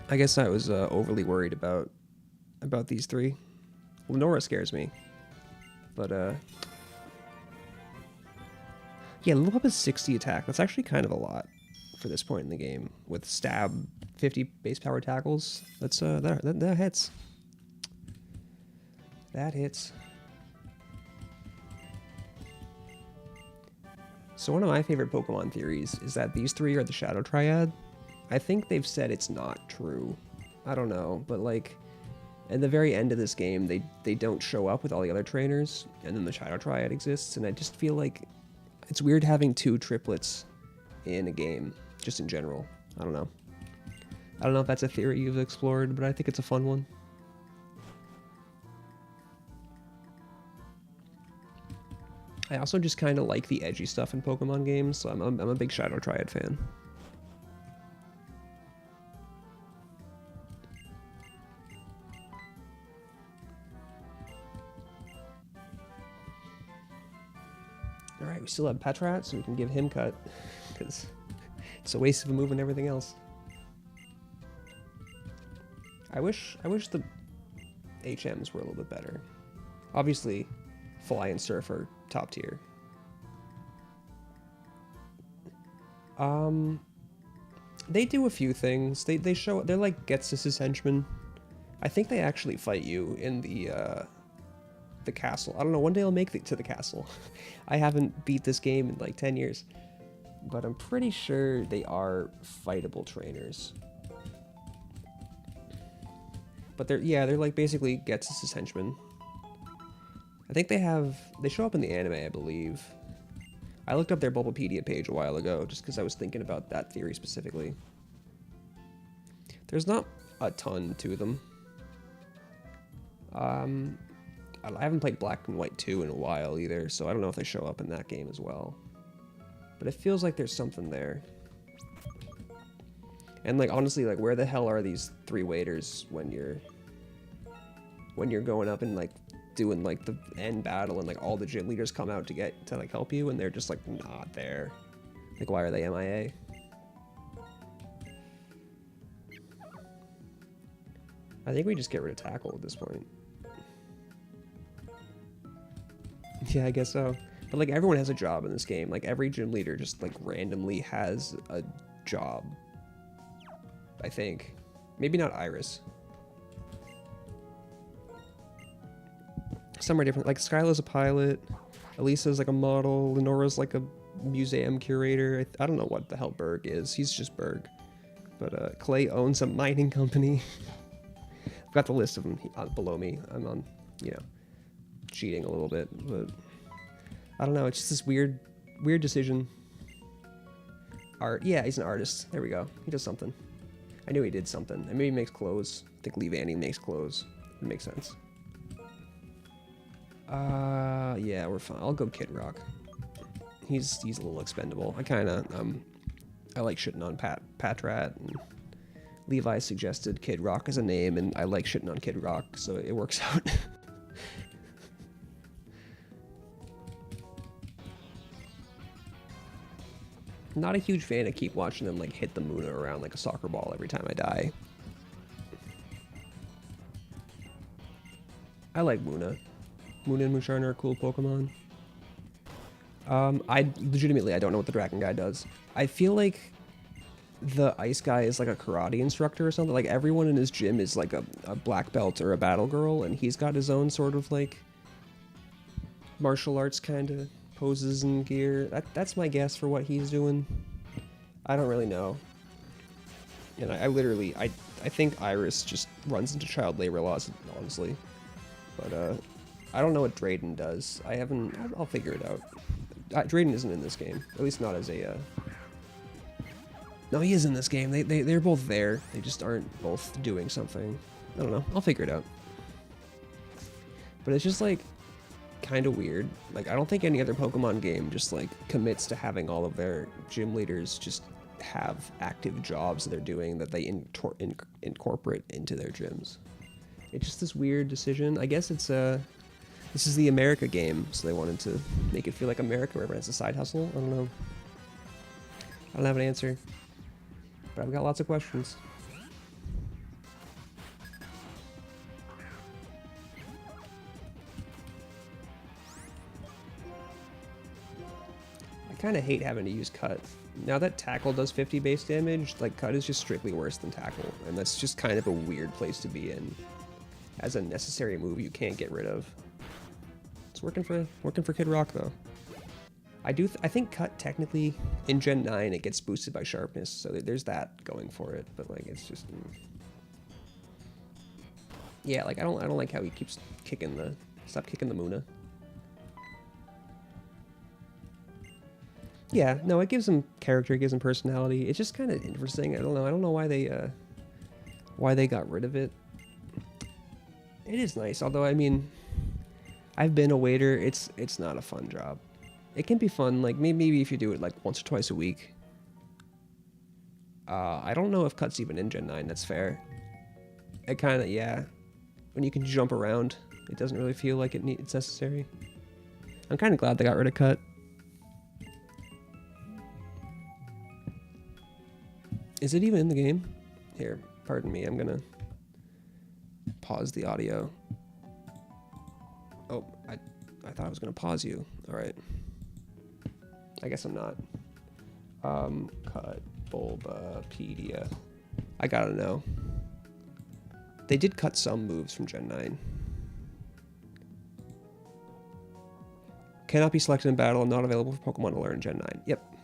I guess I was overly worried about these three. Lenora scares me, but yeah, Lillipup has 60 attack. That's actually kind of a lot for this point in the game. With stab, 50 base power tackles. That's that hits. That hits. So one of my favorite Pokemon theories is that these three are the Shadow Triad. I think they've said it's not true. I don't know, but like at the very end of this game, they don't show up with all the other trainers, and then the Shadow Triad exists, and I just feel like it's weird having 2 triplets in a game, just in general. I don't know. I don't know if that's a theory you've explored, but I think it's a fun one. I also just kind of like the edgy stuff in Pokemon games, so I'm a big Shadow Triad fan. Alright, we still have Petrat, so we can give him cut, because it's a waste of a move and everything else. I wish the HMs were a little bit better. Obviously, Fly and Surf are top tier. They do a few things. They show, they're like Ghetsis' henchmen. I think they actually fight you in the castle. I don't know, one day I'll make it to the castle. I haven't beat this game in like 10 years. But I'm pretty sure they are fightable trainers. But they're like basically Ghetsis' henchmen. I think they show up in the anime, I believe. I looked up their Bulbapedia page a while ago just because I was thinking about that theory specifically. There's not a ton to them. I haven't played Black and White 2 in a while either, so I don't know if they show up in that game as well. But it feels like there's something there. And like honestly, like where the hell are these 3 waiters when you're going up and like doing like the end battle and like all the gym leaders come out to like help you and they're just like not there. Like why are they MIA? I think we just get rid of Tackle at this point. Yeah, I guess so. But like everyone has a job in this game. Like every gym leader just like randomly has a job. I think. Maybe not Iris. Some are different. Like Skyla's a pilot. Elisa's like a model. Lenora's like a museum curator. I don't know what the hell Berg is. He's just Berg. But Clay owns a mining company. I've got the list of them below me. I'm on, cheating a little bit, but I don't know. It's just this weird decision. Art. Yeah, he's an artist. There we go. He does something. I knew he did something. And maybe he makes clothes. I think Lee Vanny makes clothes. It makes sense. Yeah, we're fine. I'll go Kid Rock. He's a little expendable. I like shitting on Patrat, and Levi suggested Kid Rock as a name, and I like shitting on Kid Rock, so it works out. Not a huge fan of keep watching them like hit the Muna around like a soccer ball every time I die. I like Muna. Muna and Musharna are cool Pokemon. I legitimately, I don't know what the dragon guy does. I feel like the ice guy is like a karate instructor or something. Like everyone in his gym is like a black belt or a battle girl, and he's got his own sort of like martial arts kind of poses and gear. That's my guess for what he's doing. I don't really know. And I literally, I think Iris just runs into child labor laws, honestly. But I don't know what Drayden does. I'll figure it out. Drayden isn't in this game, at least not as a. No, he is in this game. They're both there. They just aren't both doing something. I don't know. I'll figure it out. But it's just like kind of weird. Like I don't think any other Pokemon game just like commits to having all of their gym leaders just have active jobs that they're doing that they incorporate into their gyms. It's just this weird decision. I guess it's this is the America game, so they wanted to make it feel like America where it's a side hustle. I don't know. I don't have an answer. But I've got lots of questions. I kind of hate having to use Cut. Now that Tackle does 50 base damage, like Cut is just strictly worse than Tackle, and that's just kind of a weird place to be in. As a necessary move you can't get rid of. It's working for Kid Rock though. I think Cut technically in Gen 9 it gets boosted by Sharpness, so there's that going for it. But like it's just, yeah, like I don't like how he keeps stop kicking the Muna. Yeah, no, it gives him character, it gives him personality. It's just kind of interesting. I don't know why they got rid of it. It is nice, although I mean, I've been a waiter. It's not a fun job. It can be fun, like maybe if you do it like once or twice a week. I don't know if Cut's even in Gen 9. That's fair. It kind of, yeah. When you can jump around, it doesn't really feel like it's necessary. I'm kind of glad they got rid of Cut. Is it even in the game? Here, pardon me. I'm gonna pause the audio. Oh, I thought I was gonna pause you. All right. I guess I'm not. Cut Bulbapedia. I gotta know. They did cut some moves from Gen 9. Cannot be selected in battle and not available for Pokemon to learn in Gen 9. Yep.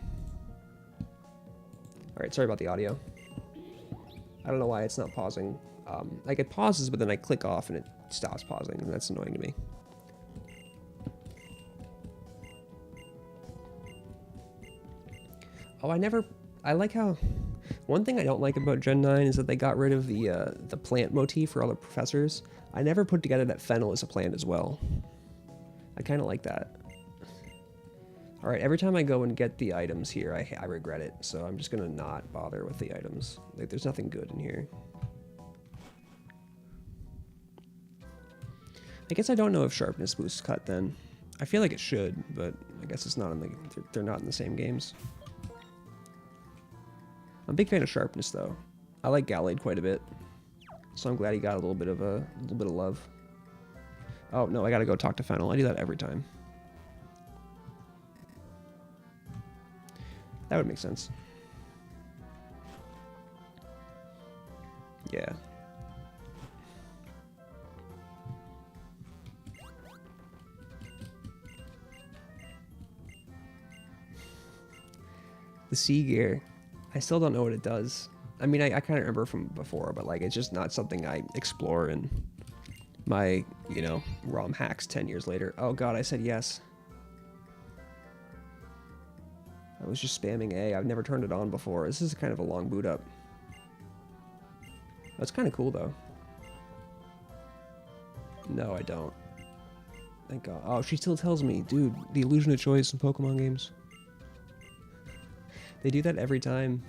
Alright, sorry about the audio. I don't know why it's not pausing. Like it pauses, but then I click off and it stops pausing, and that's annoying to me. Oh, I like how, one thing I don't like about Gen 9 is that they got rid of the plant motif for all the professors. I never put together that Fennel is a plant as well. I kind of like that. Alright, every time I go and get the items here, I regret it, so I'm just gonna not bother with the items. Like, there's nothing good in here. I guess I don't know if Sharpness boosts Cut then. I feel like it should, but I guess it's not in the, they're not in the same games. I'm a big fan of Sharpness though. I like Gallade quite a bit, so I'm glad he got a little bit of love. Oh no, I gotta go talk to Fennel. I do that every time. That would make sense. Yeah. The sea gear. I still don't know what it does. I mean, I kind of remember from before, but like it's just not something I explore in my, you know, ROM hacks 10 years later. Oh god, I said yes. I was just spamming A. I've never turned it on before. This is kind of a long boot up. That's kind of cool though. No, I don't. Thank god. Oh, she still tells me, dude, the illusion of choice in Pokemon games. They do that every time.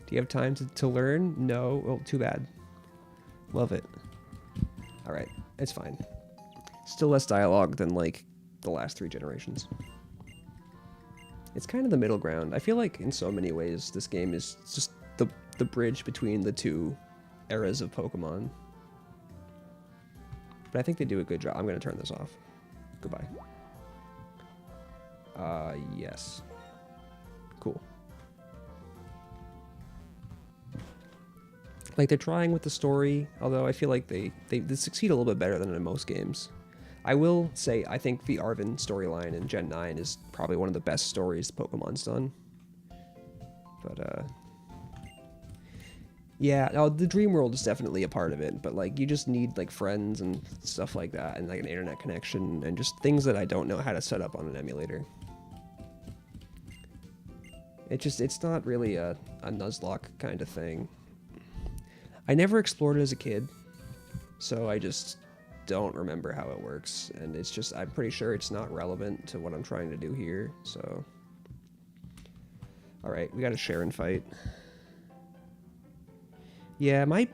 Do you have time to learn? No. Well, too bad. Love it. Alright, it's fine. Still less dialogue than, like, the last 3 generations. It's kind of the middle ground. I feel like in so many ways this game is just the bridge between the two eras of Pokemon. But I think they do a good job. I'm going to turn this off. Goodbye. Yes. Cool. Like, they're trying with the story, although I feel like they succeed a little bit better than in most games. I will say, I think the Arven storyline in Gen 9 is probably one of the best stories Pokemon's done. But, yeah, no, the dream world is definitely a part of it, but, like, you just need, like, friends and stuff like that, and, like, an internet connection, and just things that I don't know how to set up on an emulator. It's not really a Nuzlocke kind of thing. I never explored it as a kid, so I just don't remember how it works, and it's just, I'm pretty sure it's not relevant to what I'm trying to do here, so. Alright, we got a Sharon fight. Yeah, my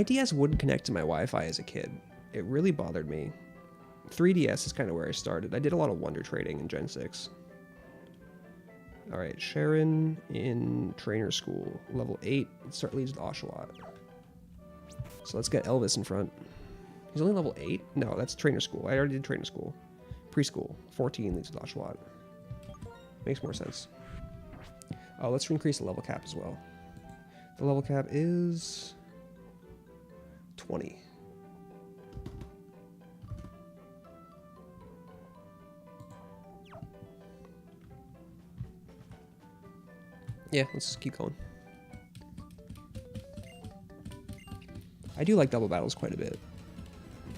DS wouldn't connect to my Wi-Fi as a kid. It really bothered me. 3DS is kind of where I started. I did a lot of Wonder Trading in Gen 6. Alright, Sharon in Trainer School. Level 8, start leads with Oshawott. So let's get Elvis in front. He's only level 8? No, that's Trainer School. I already did Trainer School. Preschool. 14 leads with Oshawott. Makes more sense. Oh, let's increase the level cap as well. The level cap is 20. Yeah, let's just keep going. I do like double battles quite a bit.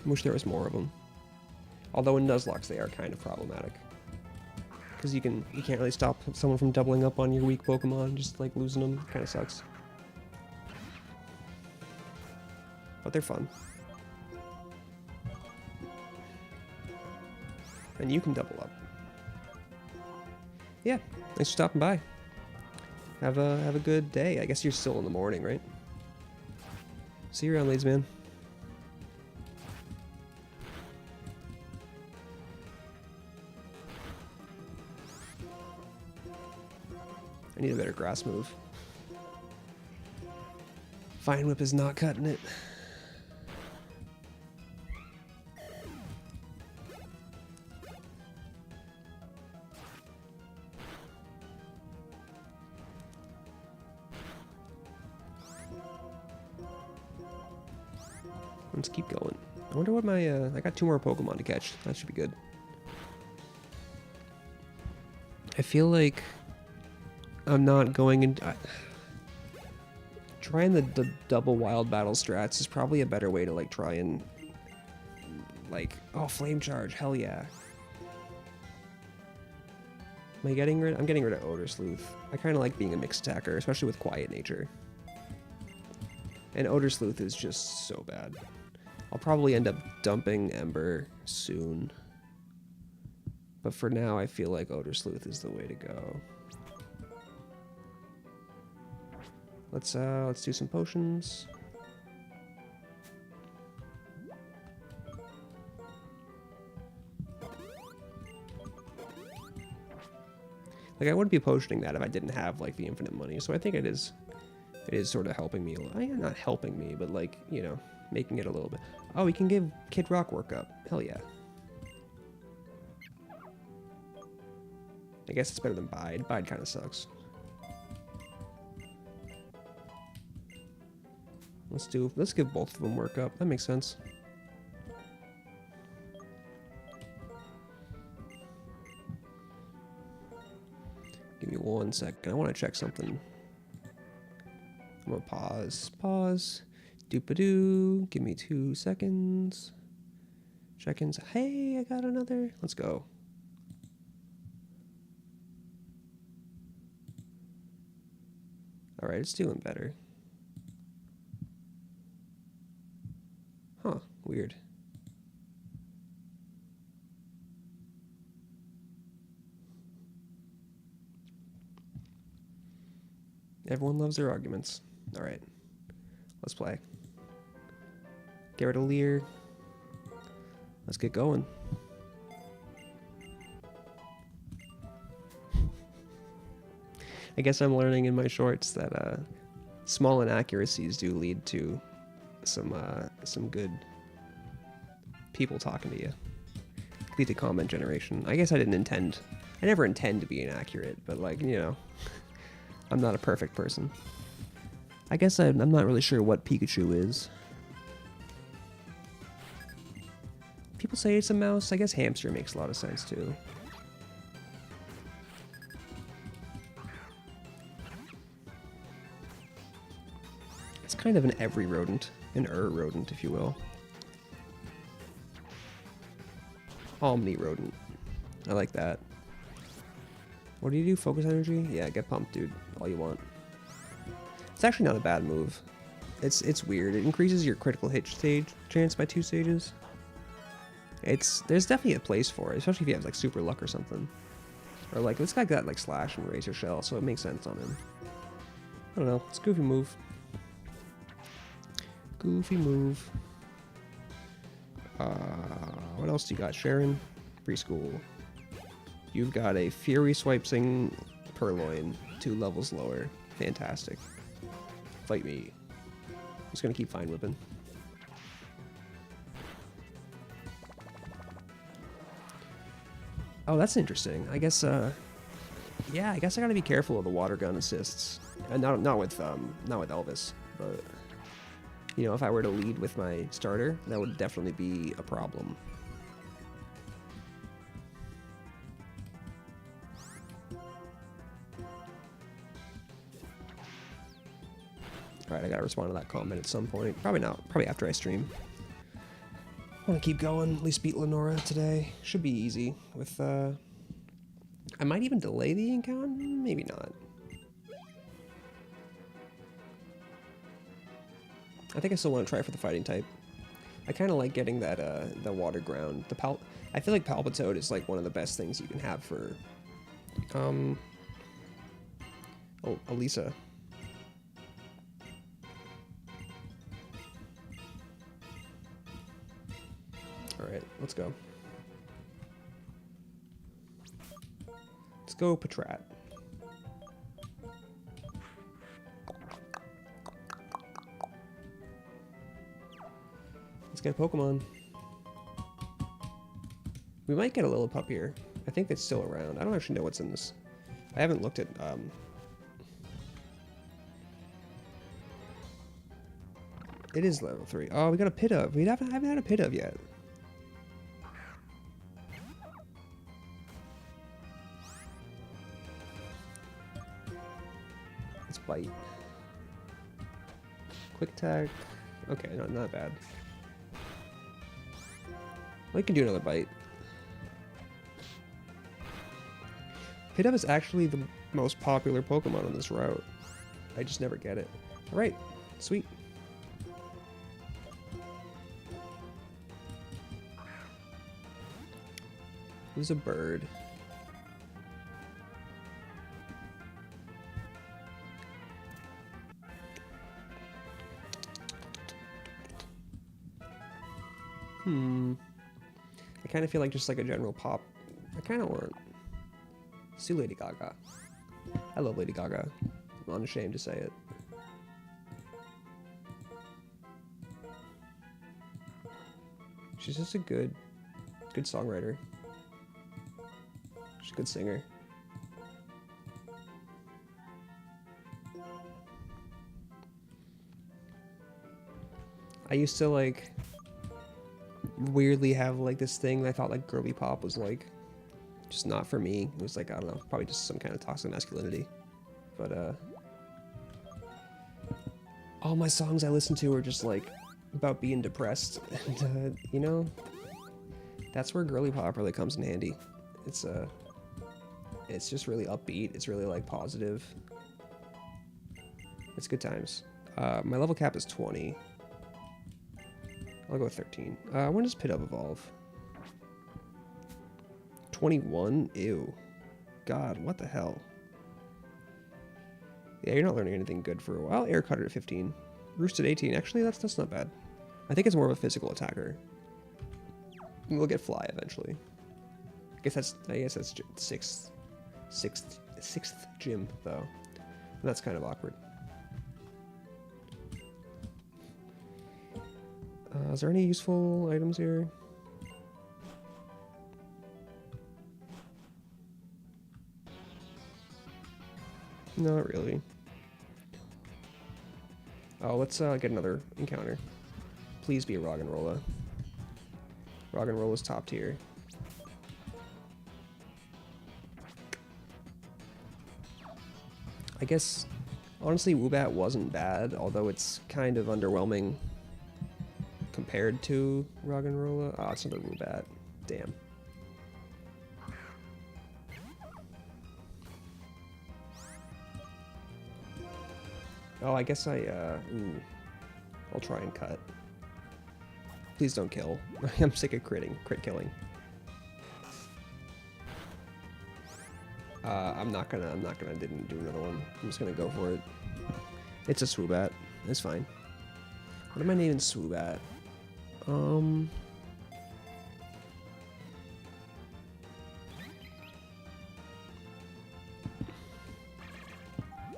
I wish there was more of them. Although in Nuzlocke they are kind of problematic. Because you can't really stop someone from doubling up on your weak Pokemon, just like losing them. Kind of sucks. But they're fun. And you can double up. Yeah, thanks for stopping by. Have a good day. I guess you're still in the morning, right? See you around, Leeds, man. I need a better grass move. Fine Whip is not cutting it. Let's keep going. I wonder what my, I got 2 more Pokemon to catch. That should be good. I feel like I'm not going in... trying the double wild battle strats is probably a better way to, like, try and... Like, oh, Flame Charge, hell yeah. Am I getting rid... I'm getting rid of Odor Sleuth. I kind of like being a mixed attacker, especially with Quiet Nature. And Odor Sleuth is just so bad. I'll probably end up dumping Ember soon. But for now, I feel like Odor Sleuth is the way to go. Let's do some potions. Like, I wouldn't be potioning that if I didn't have, like, the infinite money. So I think it is sort of helping me. Not helping me, but, like, you know, making it a little bit. Oh, we can give Kid Rock workup. Hell yeah. I guess it's better than Bide. Bide kind of sucks. Let's give both of them workup. That makes sense. Give me 1 second. I want to check something. I'm gonna pause. Pause. Doop-a-doo. Give me 2 seconds. Check-ins. Hey, I got another. Let's go. Alright, it's doing better. Huh, weird. Everyone loves their arguments. Alright, let's play. Get rid of Leer. Let's get going. I guess I'm learning in my shorts that small inaccuracies do lead to some good people talking to you. Lead to comment generation. I guess I never intend to be inaccurate, but like, you know, I'm not a perfect person. I guess I'm not really sure what Pikachu is. People say it's a mouse. I guess hamster makes a lot of sense too. It's kind of an every rodent, an rodent, if you will. Omni rodent. I like that. What do you do? Focus energy? Yeah, get pumped, dude. All you want. It's actually not a bad move. It's weird. It increases your critical hit stage chance by 2 stages. There's definitely a place for it, especially if you have like super luck or something. Or like this guy got like slash and razor shell, so it makes sense on him. I don't know. It's a goofy move. Goofy move. What else do you got, Sharon? Preschool. You've got a Fury Swipesing Purloin, 2 levels lower. Fantastic. Fight me. I'm just gonna keep Fine Whipping. Oh, that's interesting. I guess, yeah, I guess I gotta be careful of the water gun assists. And not with Elvis, but you know, if I were to lead with my starter, that would definitely be a problem. Alright, I gotta respond to that comment at some point. Probably not. Probably after I stream. I want to keep going. At least beat Lenora today. Should be easy. With, I might even delay the encounter? Maybe not. I think I still want to try for the fighting type. I kind of like getting that, the water ground. I feel like Palpitoad is like one of the best things you can have for, Elisa. Alright, let's go. Let's go Patrat. Let's get a Pokemon. We might get a Lillipup here. I think that's still around. I don't actually know what's in this. I haven't looked at, It is level 3. Oh, we got a Pidove. I haven't had a Pidove yet. Let's bite. Quick tag. Okay, not bad. We can do another bite. Pidove is actually the most popular Pokemon on this route. I just never get it. Alright, sweet. Who's a bird? I kind of feel like just like a general pop. I kind of want to see Lady Gaga. I love Lady Gaga. I'm unashamed to say it. She's just a good songwriter. She's a good singer. I used to like weirdly have like this thing that I thought like girly pop was like just not for me. It was like, I don't know, probably just some kind of toxic masculinity. But all my songs I listen to are just like about being depressed, and you know, that's where girly pop really comes in handy. It's just really upbeat. It's really like positive. It's good times. My level cap is 20. I'll go with 13. When does Pidove evolve? 21? Ew. God, what the hell? Yeah, you're not learning anything good for a while. Air Cutter at 15. Roost at 18. Actually, that's not bad. I think it's more of a physical attacker. We'll get Fly eventually. I guess that's sixth gym though. That's kind of awkward. Is there any useful items here? Not really. Oh, let's get another encounter. Please be a Roggenrola. Roggenrola's top tier. I guess, honestly, Woobat wasn't bad, although it's kind of underwhelming compared to Roggenrola. Oh, it's another Woobat. Damn. Oh, I guess I'll try and cut. Please don't kill. I'm sick of crit killing. Didn't do another one. I'm just gonna go for it. It's a Swoobat. It's fine. What am I naming Swoobat?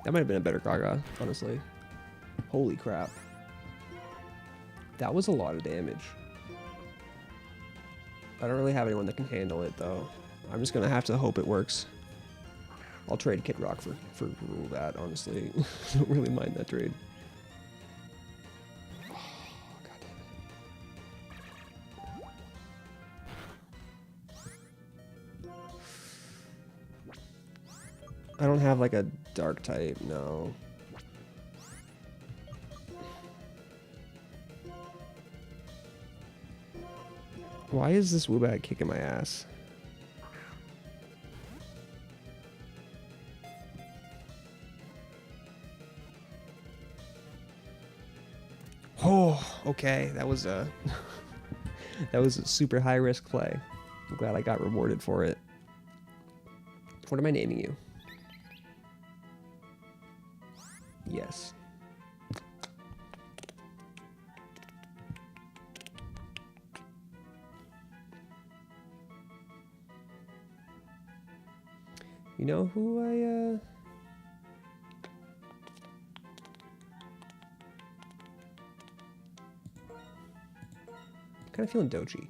That might have been a better Gaga, honestly. Holy crap. That was a lot of damage. I don't really have anyone that can handle it, though. I'm just gonna have to hope it works. I'll trade Kid Rock for that, honestly. I don't really mind that trade. Oh, God damn it. I don't have like a dark type, no. Why is this Woobat kicking my ass? Oh, okay. That was a that was a super high risk play. I'm glad I got rewarded for it. What am I naming you? Yes. You know who I kind of feeling Dochi.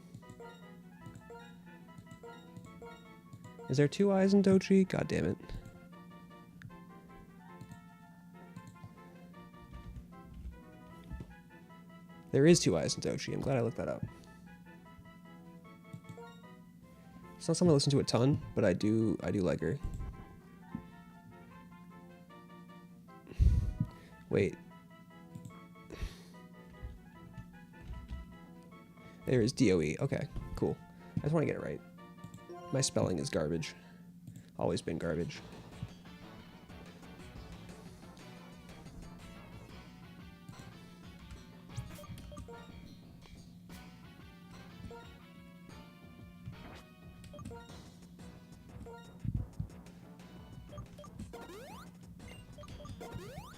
Is there 2 eyes in Dochi? God damn it. There is 2 eyes in Dochi. I'm glad I looked that up. It's not something I listen to a ton, but I do like her. Wait. There is DOE. Okay, cool. I just want to get it right. My spelling is garbage. Always been garbage.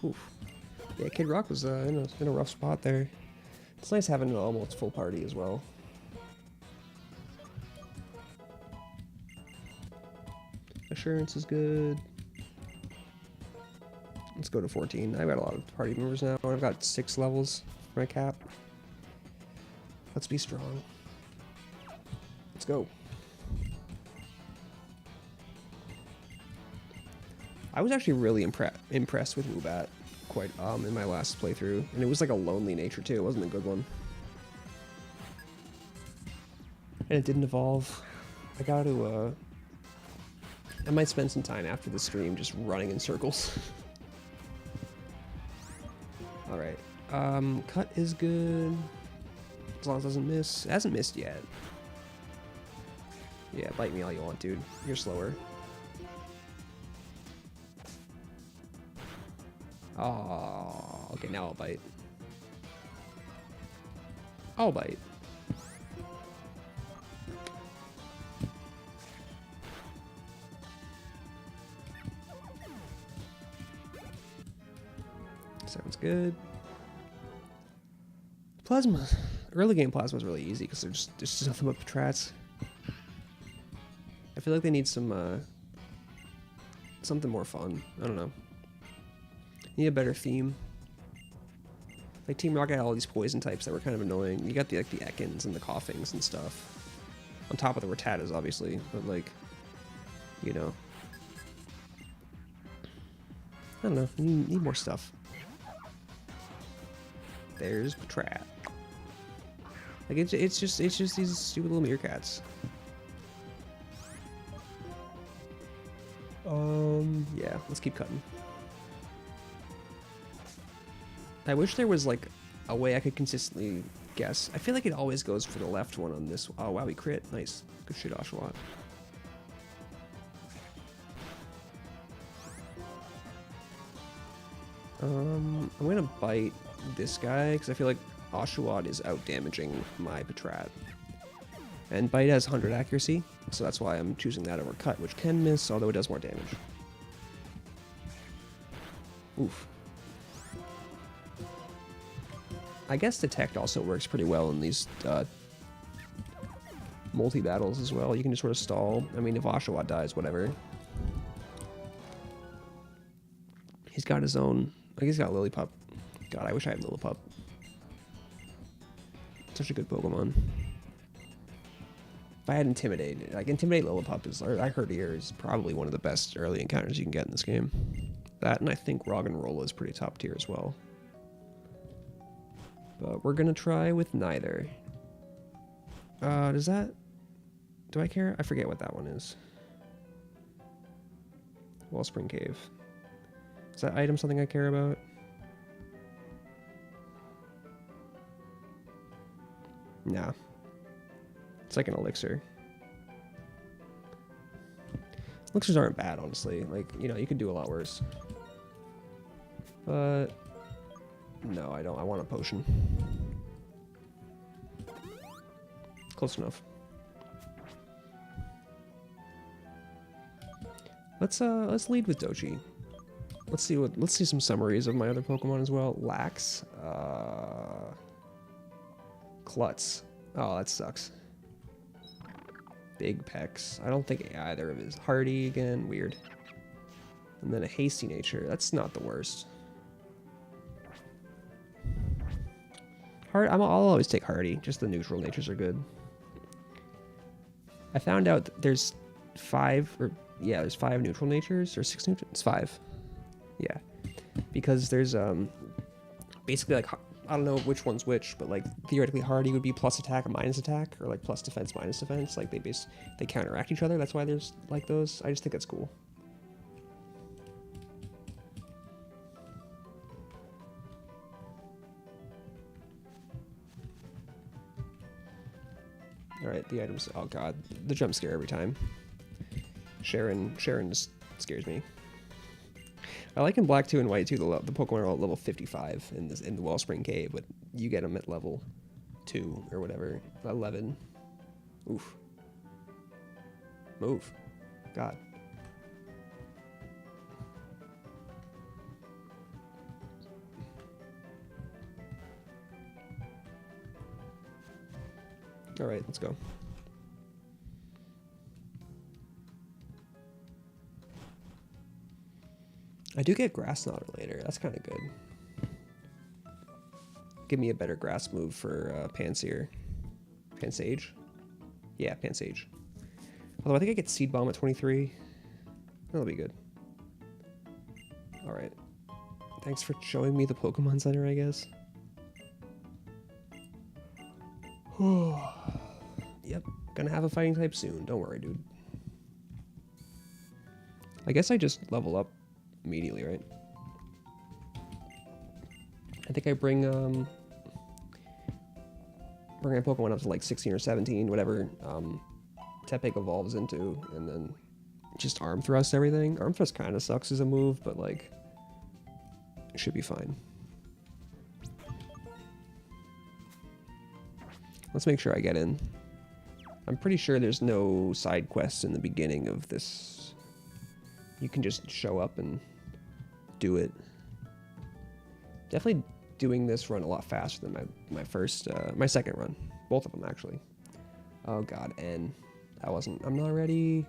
Oof. Yeah, Kid Rock was in a rough spot there. It's nice having an almost full party as well. Assurance is good. Let's go to 14. I've got a lot of party members now. I've got 6 levels for my cap. Let's be strong. Let's go. I was actually really impressed with Woobat quite in my last playthrough, and it was like a lonely nature too. It wasn't a good one, and it didn't evolve. I might spend some time after the stream just running in circles. All right, cut is good as long as it doesn't miss. It hasn't missed yet. Yeah, bite me all you want, dude. You're slower. Oh, okay, now I'll bite. I'll bite. Sounds good. Plasma. Early game Plasma is really easy because there's just nothing but Patrats. I feel like they need some something more fun. I don't know. Need a better theme. Like Team Rocket had all these poison types that were kind of annoying. You got the like the Ekans and the Coughings and stuff. On top of the Rattatas, obviously, but like, you know. I don't know. You need more stuff. There's Patrat. Like it's just these stupid little meerkats. Yeah, let's keep cutting. I wish there was like a way I could consistently guess. I feel like it always goes for the left one on this. Oh wow, we crit. Nice. Good shit, Oshawott. I'm gonna bite this guy because I feel like Oshawott is out damaging my Patrat. And bite has 100 accuracy, so that's why I'm choosing that over cut, which can miss, although it does more damage. Oof. I guess Detect also works pretty well in these multi-battles as well. You can just sort of stall. I mean, if Oshawott dies, whatever. He's got his own... I guess he's got Lillipup. God, I wish I had Lillipup. Such a good Pokemon. If I had Intimidate, like Intimidate Lillipup is, or I heard here, is probably one of the best early encounters you can get in this game. That, and I think Roggenrola is pretty top tier as well. But we're gonna try with neither. Does that... Do I care? I forget what that one is. Wellspring Cave. Is that item something I care about? Nah. It's like an elixir. Elixirs aren't bad, honestly. Like, you know, you could do a lot worse. But... No, I don't. I want a potion. Close enough. Let's lead with Dochi. Let's see some summaries of my other Pokemon as well. Lax, Klutz. Oh, that sucks. Big Pecs. I don't think either of his. Hardy again, weird. And then a hasty nature. That's not the worst. I'll always take Hardy. Just the neutral natures are good. I found out that there's 5 neutral natures or 6 neutral. It's 5. Yeah, because there's basically like I don't know which one's which, but like theoretically Hardy would be plus attack or minus attack, or like plus defense minus defense. Like they counteract each other. That's why there's like those. I just think that's cool. All right, the items. Oh god, the jump scare every time. Sharon just scares me. I like in Black 2 and White 2, the Pokemon are all level 55 in the Wellspring Cave, but you get them at level 2 or whatever, 11. Oof. Move. God. All right, let's go. I do get Grass Knot later. That's kind of good. Give me a better grass move for Pansear. Pansage? Yeah, Pansage. Although I think I get Seed Bomb at 23. That'll be good. Alright. Thanks for showing me the Pokemon Center, I guess. Yep. Gonna have a fighting type soon. Don't worry, dude. I guess I just level up immediately, right? I think I bring a Pokemon up to like 16 or 17, whatever Tepig evolves into, and then just Arm Thrust everything. Arm Thrust kind of sucks as a move, but like it should be fine. Let's make sure I get in. I'm pretty sure there's no side quests in the beginning of this. You can just show up and do it. Definitely doing this run a lot faster than my second run. Both of them, actually. Oh god, N. I'm not ready.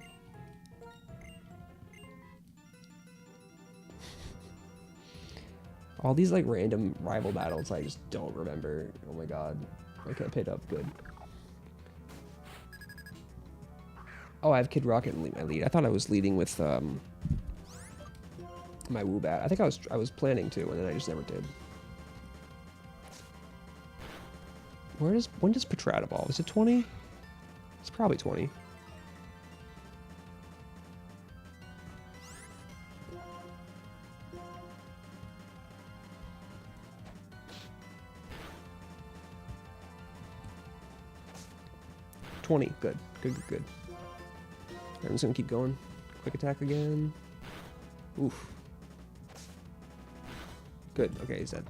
All these like random rival battles I just don't remember. Oh my god. Okay, paid up, good. Oh, I have Kid Rocket in my lead. I thought I was leading with my Woobat. I think I was planning to, and then I just never did. When does Petrata Ball? Is it 20? It's probably 20. Good. Good. I'm just gonna keep going. Quick attack again. Oof. Good. Okay, he's dead.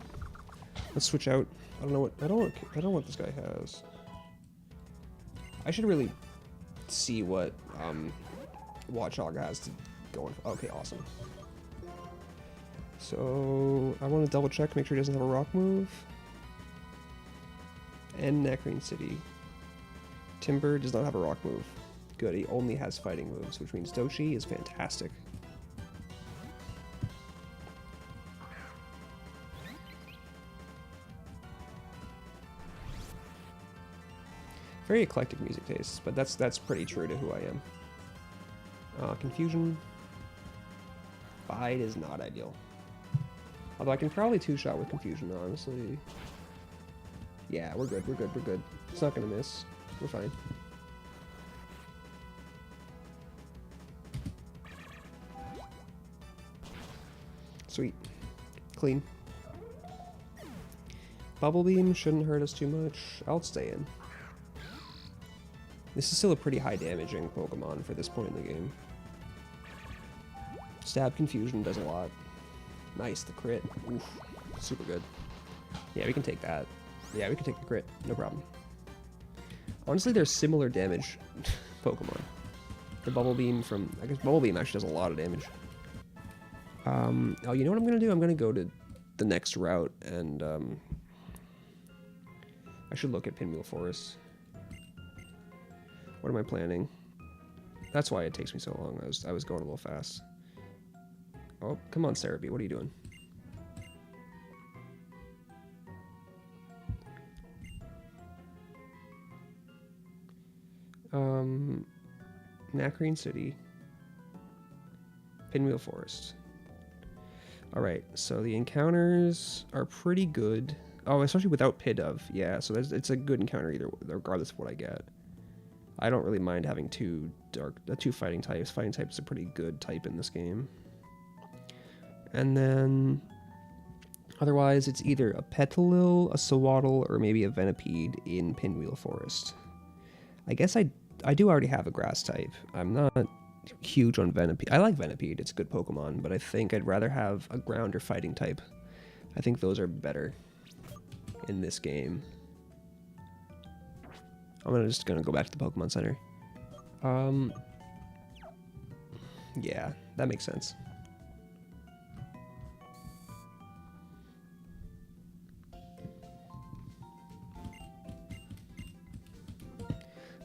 Let's switch out. I don't know what this guy has. I should really see what Watchog has to go on. Okay, awesome. So I want to double check, make sure he doesn't have a rock move. And Necrine City. Timber does not have a rock move. Good, he only has fighting moves, which means Doshi is fantastic. Very eclectic music tastes, but that's pretty true to who I am. Confusion. Bide is not ideal. Although I can probably two-shot with Confusion, honestly. Yeah, we're good. It's not gonna miss. We're fine. Sweet. Clean. Bubble Beam shouldn't hurt us too much. I'll stay in. This is still a pretty high damaging Pokemon for this point in the game. Stab Confusion does a lot. Nice, the crit. Oof. Super good. Yeah, we can take that. Yeah, we can take the crit. No problem. Honestly, they're similar damage Pokemon. The Bubble Beam from... I guess Bubble Beam actually does a lot of damage. Oh, you know what I'm going to do? I'm going to go to the next route, and I should look at Pinwheel Forest. What am I planning? That's why it takes me so long. I was going a little fast. Oh, come on, Cerebi. What are you doing? Necrine City. Pinwheel Forest. Alright, so the encounters are pretty good. Oh, especially without Pidove. Yeah, so it's a good encounter either, regardless of what I get. I don't really mind having two fighting types. Fighting type is a pretty good type in this game. And then otherwise it's either a Petilil, a Sewaddle, or maybe a Venipede in Pinwheel Forest. I guess I do already have a grass type. I'm not huge on Venipede. I like Venipede, it's a good Pokemon, but I think I'd rather have a ground or fighting type. I think those are better in this game. I'm just gonna go back to the Pokemon Center. Yeah, that makes sense.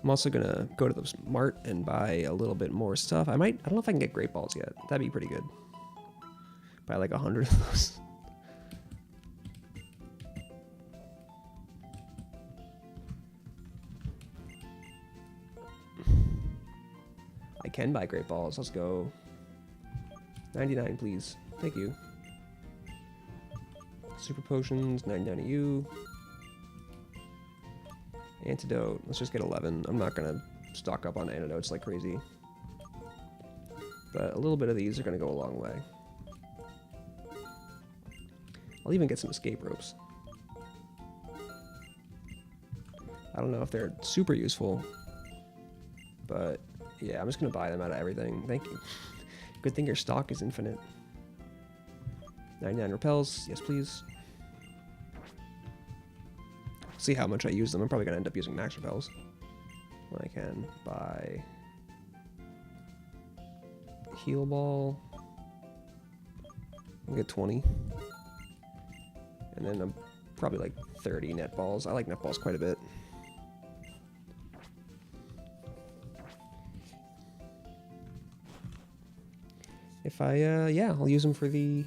I'm also gonna go to the mart and buy a little bit more stuff. I don't know if I can get Great Balls yet. That'd be pretty good. Buy like 100 of those. I can buy Great Balls. Let's go. 99, please. Thank you. Super Potions, 99 to you. Antidote. Let's just get 11. I'm not gonna stock up on antidotes like crazy. But a little bit of these are gonna go a long way. I'll even get some escape ropes. I don't know if they're super useful, but yeah, I'm just gonna buy them out of everything. Thank you. Good thing your stock is infinite. 99 repels. Yes, please. See how much I use them. I'm probably gonna end up using max repels when I can. Buy heal ball. I'll get 20, and then I'm probably like 30 net balls. I like net balls quite a bit. If I yeah, I'll use them for the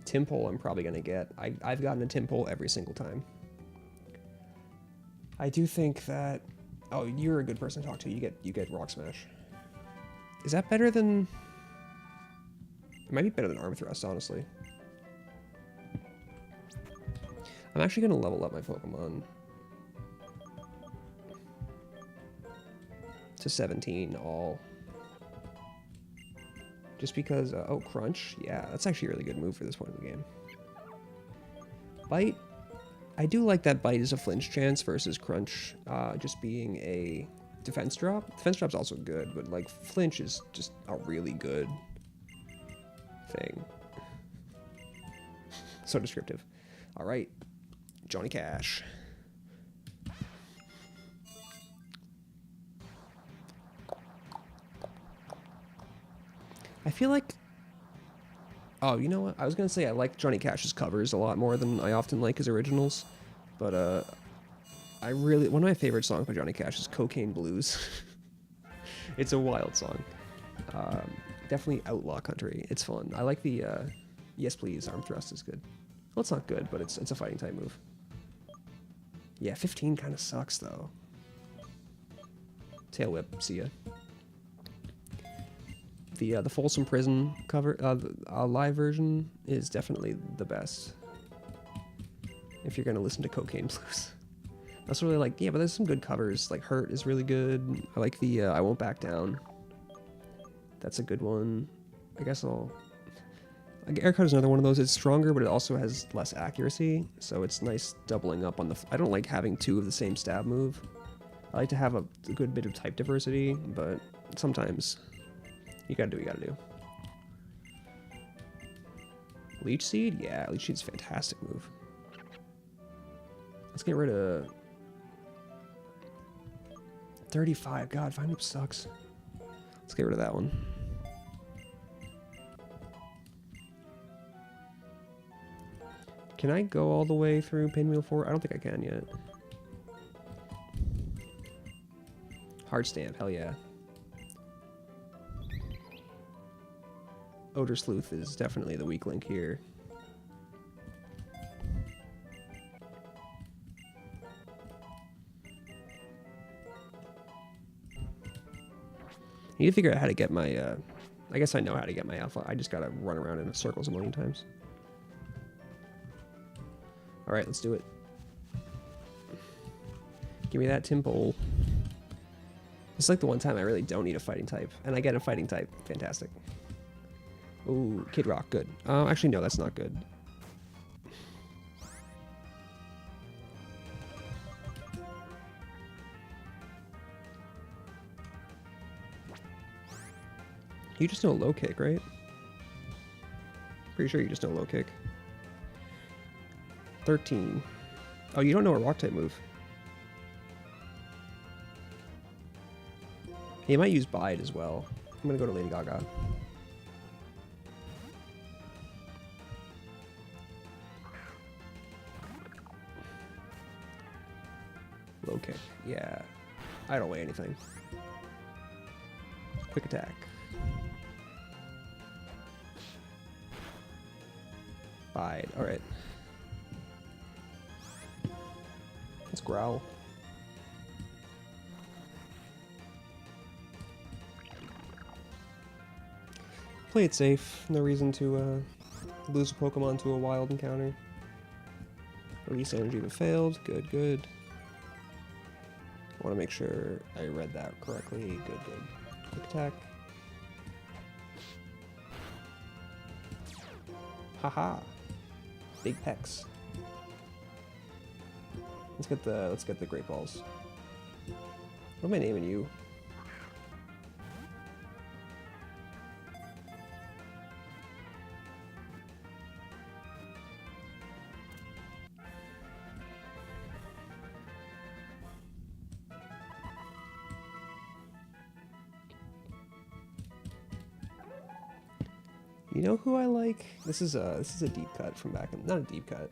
Timpole I'm probably gonna get. I've gotten a Timpole every single time. I do think that... Oh, you're a good person to talk to. You get Rock Smash. Is that better than... It might be better than Arm Thrust, honestly. I'm actually going to level up my Pokemon to 17 all. Just because... oh, Crunch? Yeah, that's actually a really good move for this point in the game. Bite? I do like that Bite is a flinch chance versus Crunch just being a defense drop. Defense drop's also good, but like flinch is just a really good thing. So descriptive. All right, Johnny Cash. I feel like... Oh, you know what? I was gonna say I like Johnny Cash's covers a lot more than I often like his originals, but I really... One of my favorite songs by Johnny Cash is Cocaine Blues. It's a wild song. Definitely outlaw country. It's fun. I like the Yes Please Arm Thrust is good. Well, it's not good, but it's a fighting type move. Yeah, 15 kind of sucks though. Tail Whip, see ya. The Folsom Prison cover, live version is definitely the best. If you're gonna listen to Cocaine Blues. That's really like, yeah, but there's some good covers. Like Hurt is really good. I like the I Won't Back Down. That's a good one. I guess I'll... Like, Air Cut is another one of those. It's stronger, but it also has less accuracy. So it's nice doubling up on the... I don't like having two of the same stab move. I like to have a good bit of type diversity, but sometimes you gotta do what you gotta do. Leech Seed? Yeah, Leech Seed's a fantastic move. Let's get rid of... 35. God, Vine Whip sucks. Let's get rid of that one. Can I go all the way through Pinwheel 4? I don't think I can yet. Hard Stamp, hell yeah. Odor Sleuth is definitely the weak link here. I need to figure out how to get my, I guess I know how to get my alpha. I just gotta run around in circles a million times. Alright, let's do it. Give me that Timpole. It's like the one time I really don't need a fighting type. And I get a fighting type. Fantastic. Ooh, Kid Rock, good. Actually, no, that's not good. You just know low kick, right? Pretty sure you just know low kick. 13. Oh, you don't know a rock type move. He might use Bide as well. I'm gonna go to Lady Gaga. Low kick. Yeah. I don't weigh anything. Quick attack. Bide. Alright. Let's growl. Play it safe. No reason to lose a Pokemon to a wild encounter. Release energy but failed. Good, good. I want to make sure I read that correctly. Good, good. Quick attack. Haha. Big pecs. Let's get the Great Balls. What am I naming you? You know who I like? This is a deep cut from back in, not a deep cut.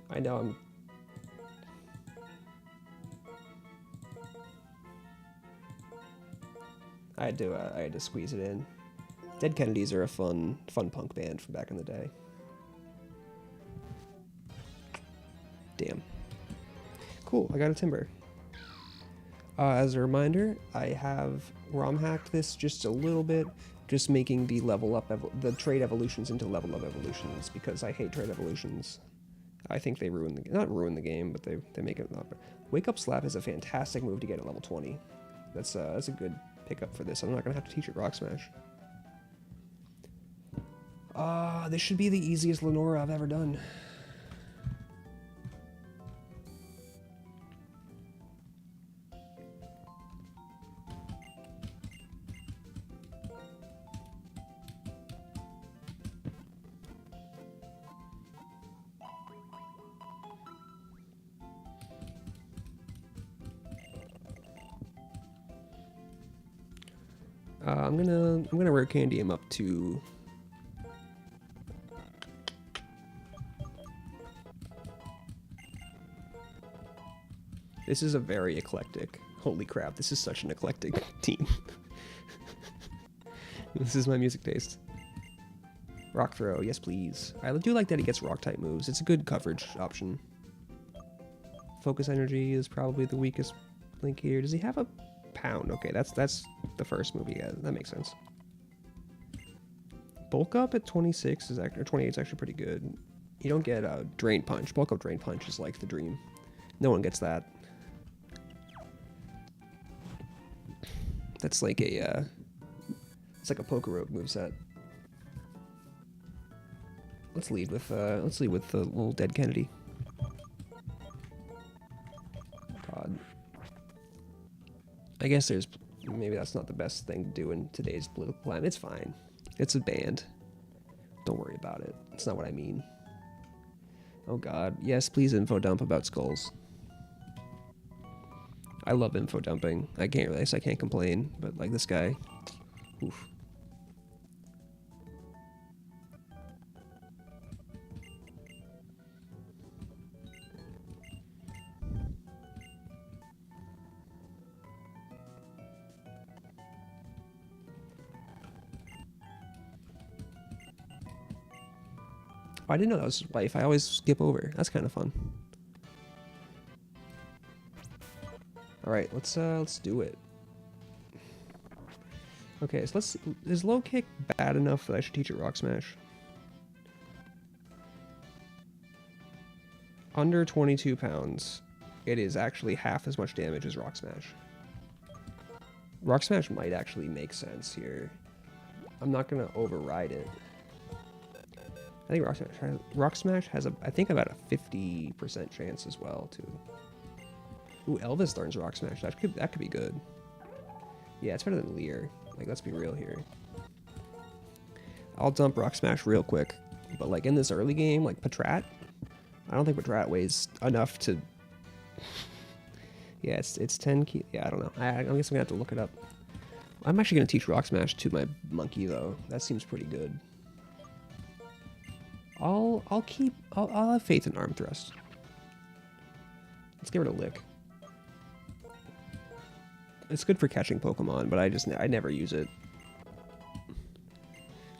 I know I'm... I had to squeeze it in. Dead Kennedys are a fun punk band from back in the day. Damn. Cool, I got a timber. As a reminder, I have ROM hacked this just a little bit, just making the the trade evolutions into level up evolutions, because I hate trade evolutions. I think they not ruin the game, but they make it not. Wake Up Slap is a fantastic move to get at level 20. That's a good pickup for this. I'm not gonna have to teach it Rock Smash. This should be the easiest Lenora I've ever done. I'm gonna rare candy him up to. This is a very eclectic. Holy crap! This is such an eclectic team. This is my music taste. Rock throw, yes please. I do like that he gets rock type moves. It's a good coverage option. Focus energy is probably the weakest link here. Does he have a pound? Okay, that's the first move he has. That makes sense. Bulk up at 26 is actually, or 28 is actually pretty good. You don't get a drain punch. Bulk up drain punch is like the dream. No one gets that. That's like a it's like a Pokerogue moveset. Let's lead with the little Dead Kennedy. God. I guess maybe that's not the best thing to do in today's political climate. It's fine. It's a band. Don't worry about it. It's not what I mean. Oh God. Yes, please info dump about skulls. I love info dumping. I can't complain, but like this guy. Oof. Oh, I didn't know that was life. I always skip over. That's kind of fun. All right, let's do it. Okay, so is low kick bad enough that I should teach it Rock Smash? Under 22 pounds, it is actually half as much damage as Rock Smash. Rock Smash might actually make sense here. I'm not gonna override it. I think Rock Smash has I think about a 50% chance as well too. Ooh, Elvis learns Rock Smash. That could be good. Yeah, it's better than Leer. Like, let's be real here. I'll dump Rock Smash real quick, but like in this early game, like Patrat, I don't think Patrat weighs enough to. Yeah, it's 10 kilo. Yeah, I don't know. I guess I'm gonna have to look it up. I'm actually gonna teach Rock Smash to my monkey though. That seems pretty good. I'll have faith in Arm Thrust. Let's get rid of Lick. It's good for catching Pokemon, but I never use it.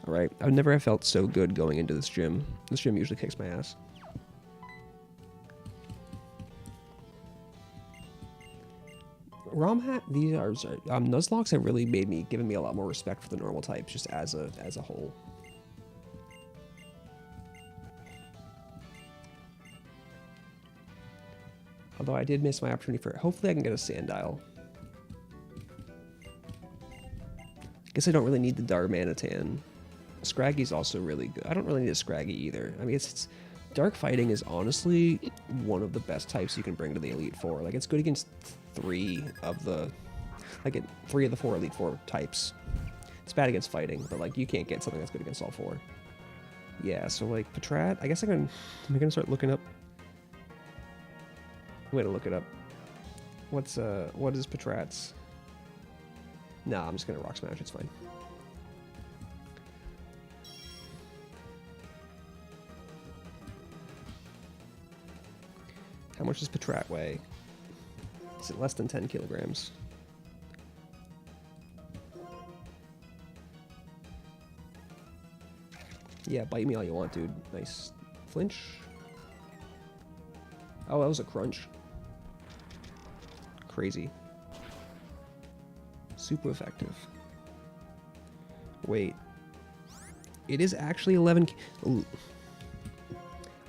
Alright, I would never have felt so good going into this gym. This gym usually kicks my ass. These are Nuzlocke have really given me a lot more respect for the normal types, just as a whole. Although I did miss my opportunity for it. Hopefully I can get a Sandile. Guess I don't really need the Darmanitan. Scraggy's also really good. I don't really need a Scraggy either. I mean, it's Dark Fighting is honestly one of the best types you can bring to the Elite Four. Like, it's good against 3 of the 4 Elite Four types. It's bad against fighting, but like you can't get something that's good against all 4. Yeah, so like Patrat, I guess I'm gonna start looking up. I'm gonna look it up. What is Patrat's? Nah, I'm just gonna Rock Smash, it's fine. How much does Patrat weigh? Is it less than 10 kilograms? Yeah, bite me all you want, dude. Nice. Flinch. Oh, that was a crunch. Crazy. Super effective. Wait. It is actually 11... Ooh.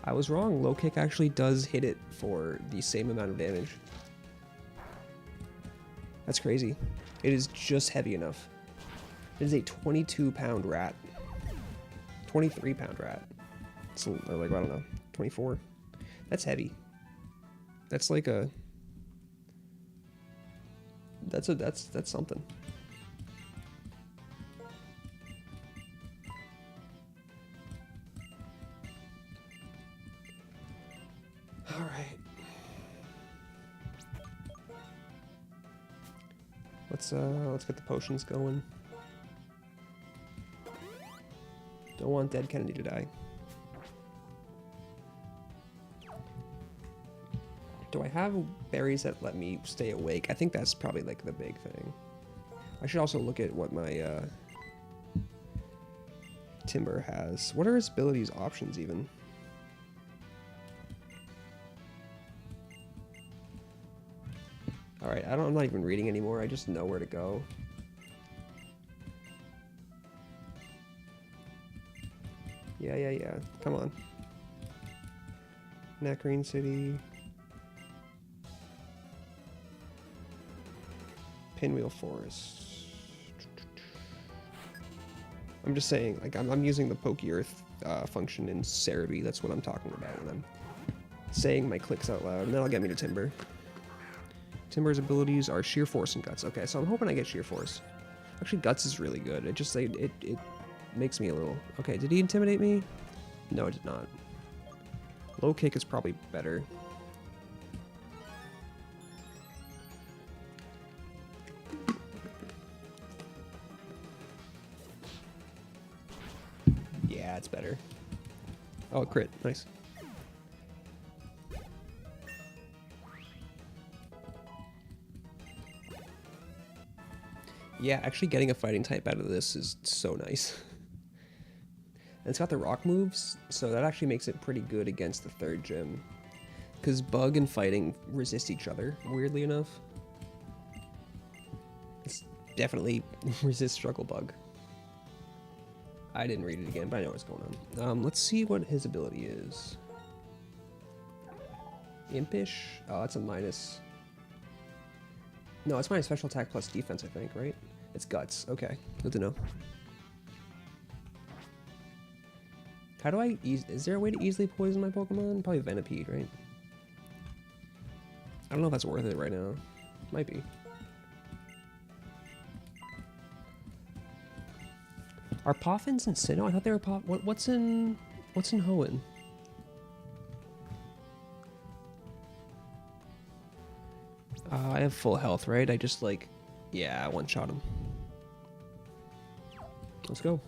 I was wrong. Low kick actually does hit it for the same amount of damage. That's crazy. It is just heavy enough. It is a 22-pound rat. 23-pound rat. It's like, I don't know, 24. That's heavy. That's like a... That's something. All right. Let's get the potions going. Don't want dead Kennedy to die. Do I have berries that let me stay awake? I think that's probably like the big thing. I should also look at what my Timber has. What are his abilities options even? Alright, I'm not even reading anymore. I just know where to go. Yeah. Come on. Nakreen City. Pinwheel Forest. I'm just saying, like, I'm using the Pokey Earth function in Cerebi. That's what I'm talking about when I'm saying my clicks out loud. And that'll get me to Timber. Timber's abilities are Sheer Force and Guts. Okay, so I'm hoping I get Sheer Force. Actually, Guts is really good. It just, it makes me a little... Okay, did he intimidate me? No, it did not. Low Kick is probably better. Yeah, it's better. Oh, crit. Nice. Yeah, actually getting a fighting type out of this is so nice. And it's got the rock moves, so that actually makes it pretty good against the third gym. Because bug and fighting resist each other, weirdly enough. It's definitely resist struggle bug. I didn't read it again, but I know what's going on. Let's see what his ability is. Impish? Oh, that's a minus. No, it's minus special attack plus defense, I think, right? It's Guts. Okay, good to know. How do I is there a way to easily poison my Pokemon? Probably Venipede, right? I don't know if that's worth it right now. Might be. Are Poffins in Sinnoh? I thought they were what's in Hoenn? I have full health, right? I just like, yeah, I one-shot him. Let's go.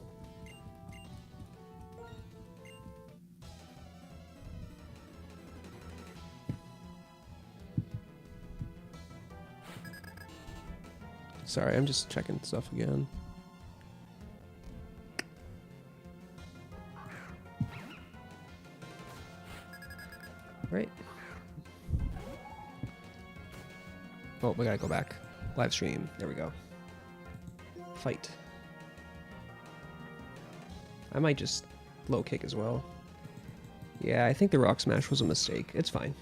Sorry, I'm just checking stuff again. Right. Oh, we gotta go back. Live stream. There we go. Fight. I might just low kick as well. Yeah, I think the Rock Smash was a mistake. It's fine.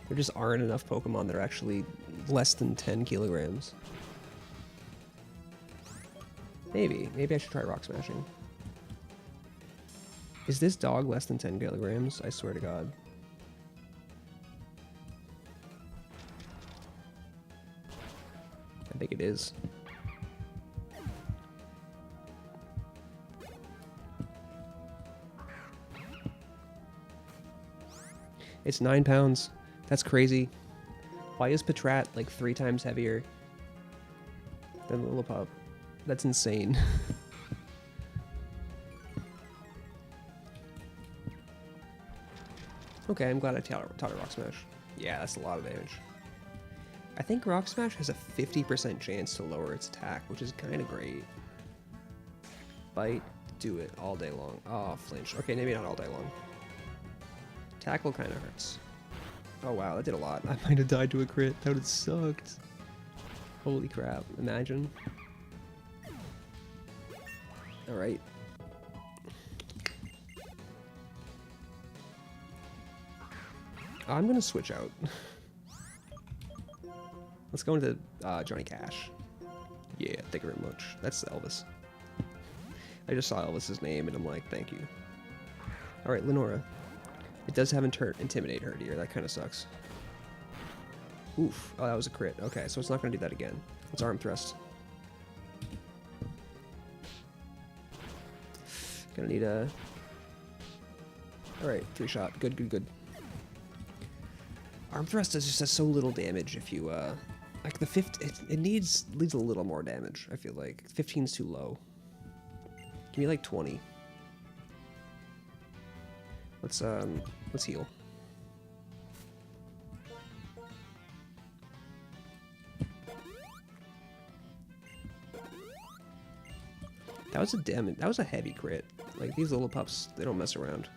There just aren't enough Pokemon that are actually less than 10 kilograms. Maybe I should try Rock Smashing. Is this dog less than 10 kilograms? I swear to God. I think it is. It's 9 pounds. That's crazy. Why is Patrat like 3 times heavier than Lillipup? That's insane. Okay, I'm glad I taught it Rock Smash. Yeah, that's a lot of damage. I think Rock Smash has a 50% chance to lower its attack, which is kind of great. Bite, do it all day long. Oh, flinch. Okay, maybe not all day long. Tackle kind of hurts. Oh wow, that did a lot. I might have died to a crit. That would have sucked. Holy crap, imagine. Alright. I'm gonna switch out. Let's go into Johnny Cash. Yeah, thank you very much. That's Elvis. I just saw Elvis's name and I'm like, thank you. Alright, Lenora. It does have Intimidate her, dear. That kind of sucks. Oof. Oh, that was a crit. Okay, so it's not going to do that again. Let's Arm Thrust. Gonna need a... Alright, 3-shot. Good, good, good. Arm Thrust just does so little damage if you, like the it needs a little more damage, I feel like. 15's too low. Give me like 20. Let's heal. That was a heavy crit. Like these little pups, they don't mess around.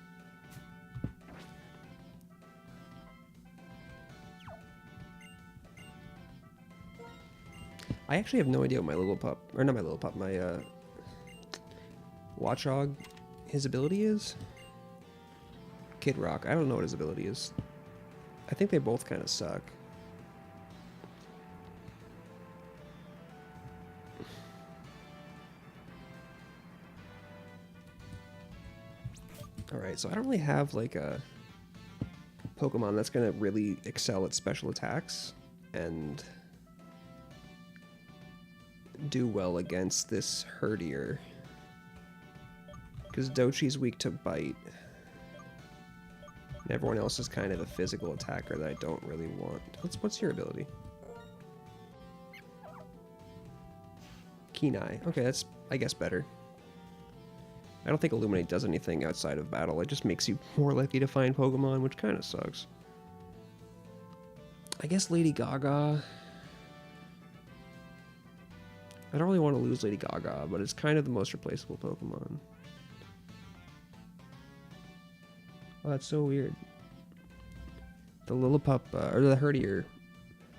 I actually have no idea what my little pup, or not my little pup, my Watchog, his ability is? Kid Rock, I don't know what his ability is. I think they both kind of suck. Alright, so I don't really have like a Pokemon that's gonna really excel at special attacks and do well against this Herdier. Because Dochi's weak to bite. And everyone else is kind of a physical attacker that I don't really want. What's your ability? Keen Eye. Okay, that's, I guess, better. I don't think Illuminate does anything outside of battle. It just makes you more likely to find Pokemon, which kind of sucks. I guess Lady Gaga... I don't really want to lose Lady Gaga, but it's kind of the most replaceable Pokemon. Oh, that's so weird. The Lillipup, or the Herdier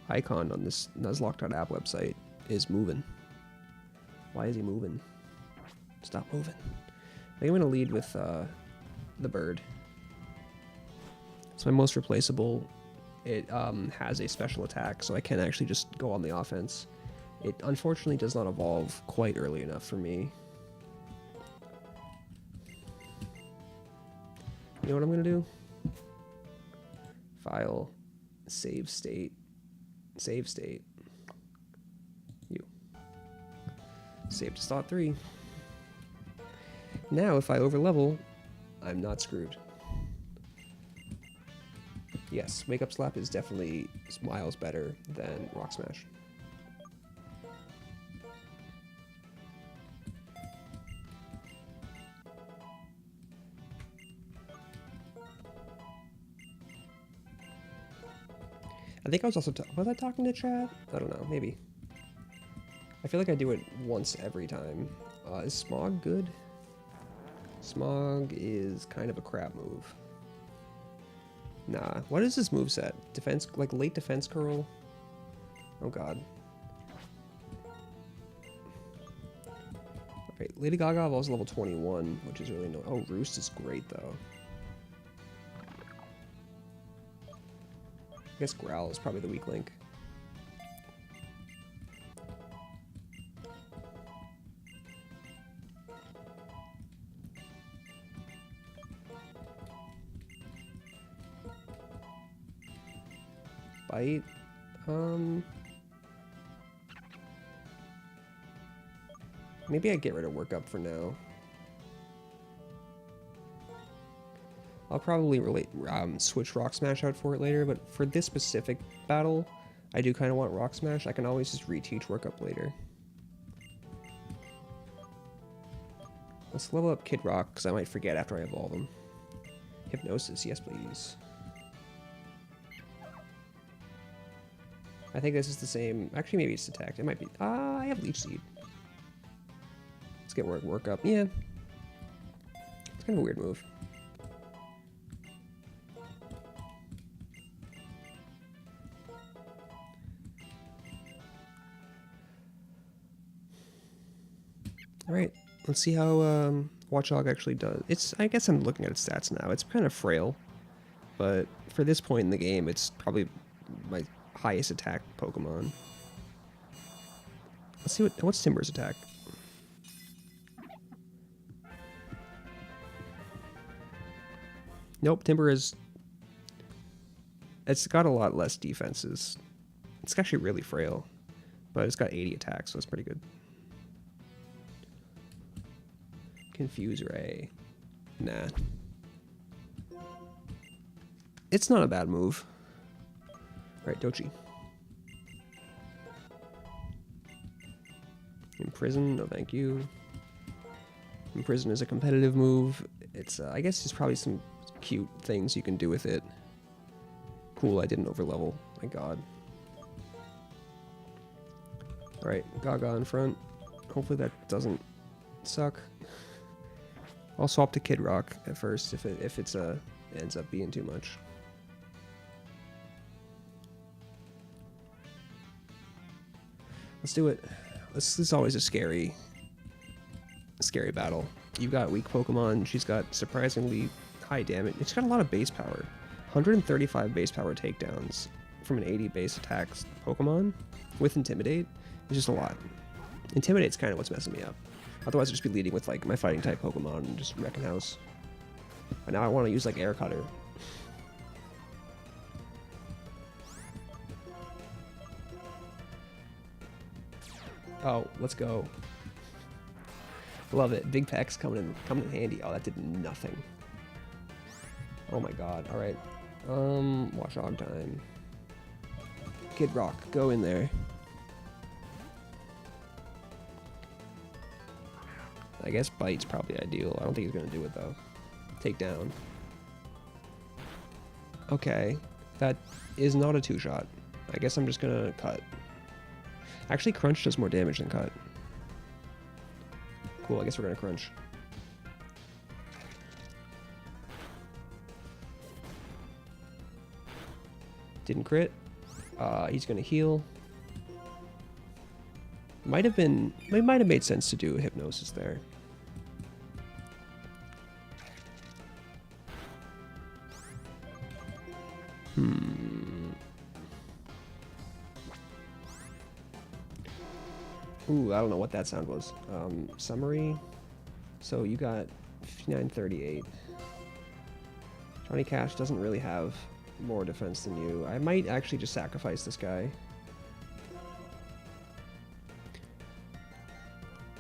icon on this Nuzlocke.app website is moving. Why is he moving? Stop moving. I think I'm going to lead with the bird. It's my most replaceable. It has a special attack, so I can actually just go on the offense. It unfortunately does not evolve quite early enough for me. You know what I'm going to do? File, save state, save state. You. Save to slot 3. Now, if I overlevel, I'm not screwed. Yes, Wake Up Slap is definitely miles better than Rock Smash. I think I was also was I talking to chat? I don't know, maybe. I feel like I do it once every time. Is Smog good? Smog is kind of a crap move. Nah, what is this moveset? Defense, like late defense curl? Oh god. Okay, Lady Gaga evolves level 21, which is really no. Oh, Roost is great though. I guess Growl is probably the weak link. Bite. Maybe I get rid of Workup for now. I'll probably switch Rock Smash out for it later, but for this specific battle, I do kind of want Rock Smash. I can always just reteach Workup later. Let's level up Kid Rock, because I might forget after I evolve him. Hypnosis, yes please. I think this is the same. Actually, maybe it's Detect. It might be. I have Leech Seed. Let's get Workup. Yeah. Kind of a weird move. Alright, let's see how Watchdog actually does. I guess I'm looking at its stats now. It's kind of frail, but for this point in the game, it's probably my highest attack Pokemon. Let's see what's Timburr's attack. Nope, Timburr is... It's got a lot less defenses. It's actually really frail, but it's got 80 attacks, so it's pretty good. Confuse Ray. Nah. It's not a bad move. Alright, Dochi. Imprison, no thank you. Imprison is a competitive move. It's, I guess there's probably some cute things you can do with it. Cool, I didn't overlevel. My god. Alright, Gaga in front. Hopefully that doesn't suck. I'll swap to Kid Rock at first if it ends up being too much. Let's do it. This is always a scary battle. You've got weak Pokemon. She's got surprisingly high damage. It's got a lot of base power. 135 base power takedowns from an 80 base attacks Pokemon with Intimidate is just a lot. Intimidate's kind of what's messing me up. Otherwise, I'd just be leading with like my fighting type Pokemon and just wrecking house. But now I want to use like Air Cutter. Oh, let's go. Love it. Big Peck's coming in handy. Oh, that did nothing. Oh my god. All right. Watchdog time. Kid Rock, go in there. I guess Bite's probably ideal. I don't think he's gonna do it though. Take down. Okay, that is not a two-shot. I guess I'm just gonna cut. Actually, Crunch does more damage than cut. Cool, I guess we're gonna Crunch. Didn't crit. He's gonna heal. It might have made sense to do a Hypnosis there. Ooh, I don't know what that sound was. Summary. So you got 5938. Johnny Cash doesn't really have more defense than you. I might actually just sacrifice this guy.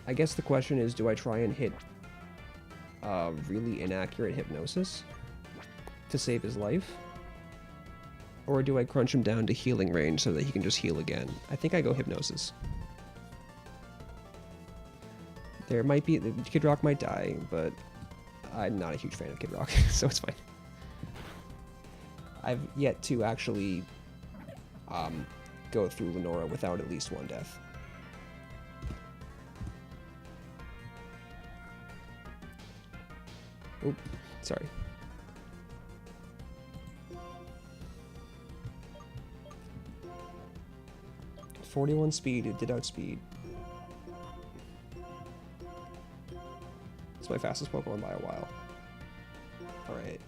I guess the question is, do I try and hit really inaccurate Hypnosis to save his life? Or do I crunch him down to healing range so that he can just heal again? I think I go Hypnosis. There might be... Kid Rock might die, but I'm not a huge fan of Kid Rock, so it's fine. I've yet to actually go through Lenora without at least one death. Oop, sorry. .41 speed, it did outspeed. It's my fastest Pokemon by a while. Alright.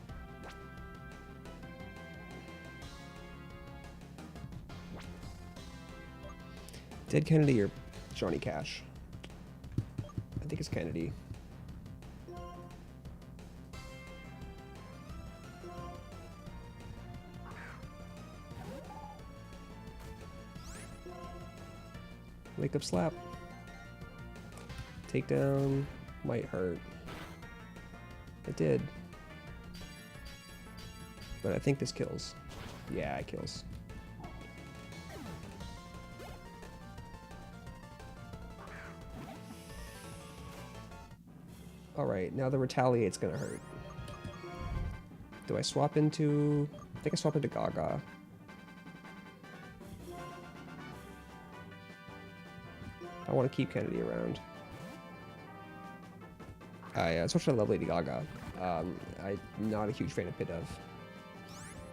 Dead Kennedy or Johnny Cash? I think it's Kennedy. Wake up slap. Takedown might hurt. It did. But I think this kills. Yeah, it kills. Alright, now the Retaliate's gonna hurt. Do I swap into... I think I swap into Gaga. I want to keep Kennedy around. Yeah, switch to Love Lady Gaga. I'm not a huge fan of Pit of.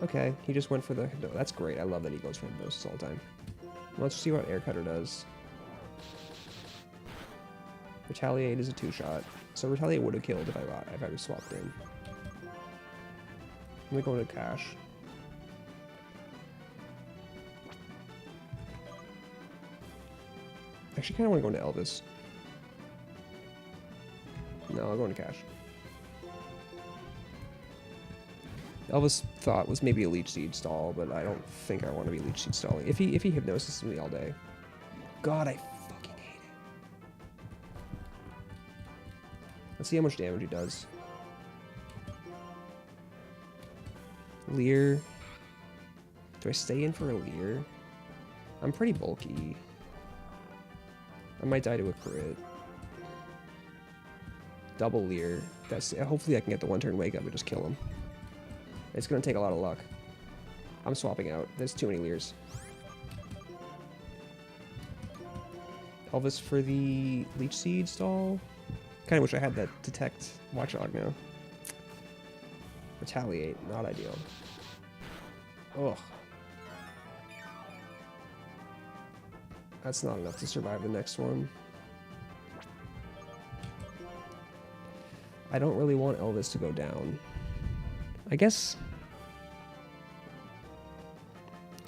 Okay, he just went for the... No, that's great. I love that he goes for hypnosis all the time. Let's see what Air Cutter does. Retaliate is a 2-shot. So Retaliate would have killed if I just swapped in. I'm gonna go into Cash. Actually, kind of want to go into Elvis. No, I'll go into Cash. Elvis thought was maybe a Leech Seed stall, but I don't think I want to be Leech Seed stalling. If he hypnosis me all day. God, I fucking hate it. Let's see how much damage he does. Leer. Do I stay in for a Leer? I'm pretty bulky. I might die to a crit. Double Leer. Hopefully I can get the 1-turn wake up and just kill him. It's gonna take a lot of luck. I'm swapping out. There's too many Leers. Elvis for the Leech Seed stall. Kinda wish I had that Detect Watchdog now. Retaliate. Not ideal. Ugh. That's not enough to survive the next one. I don't really want Elvis to go down. I guess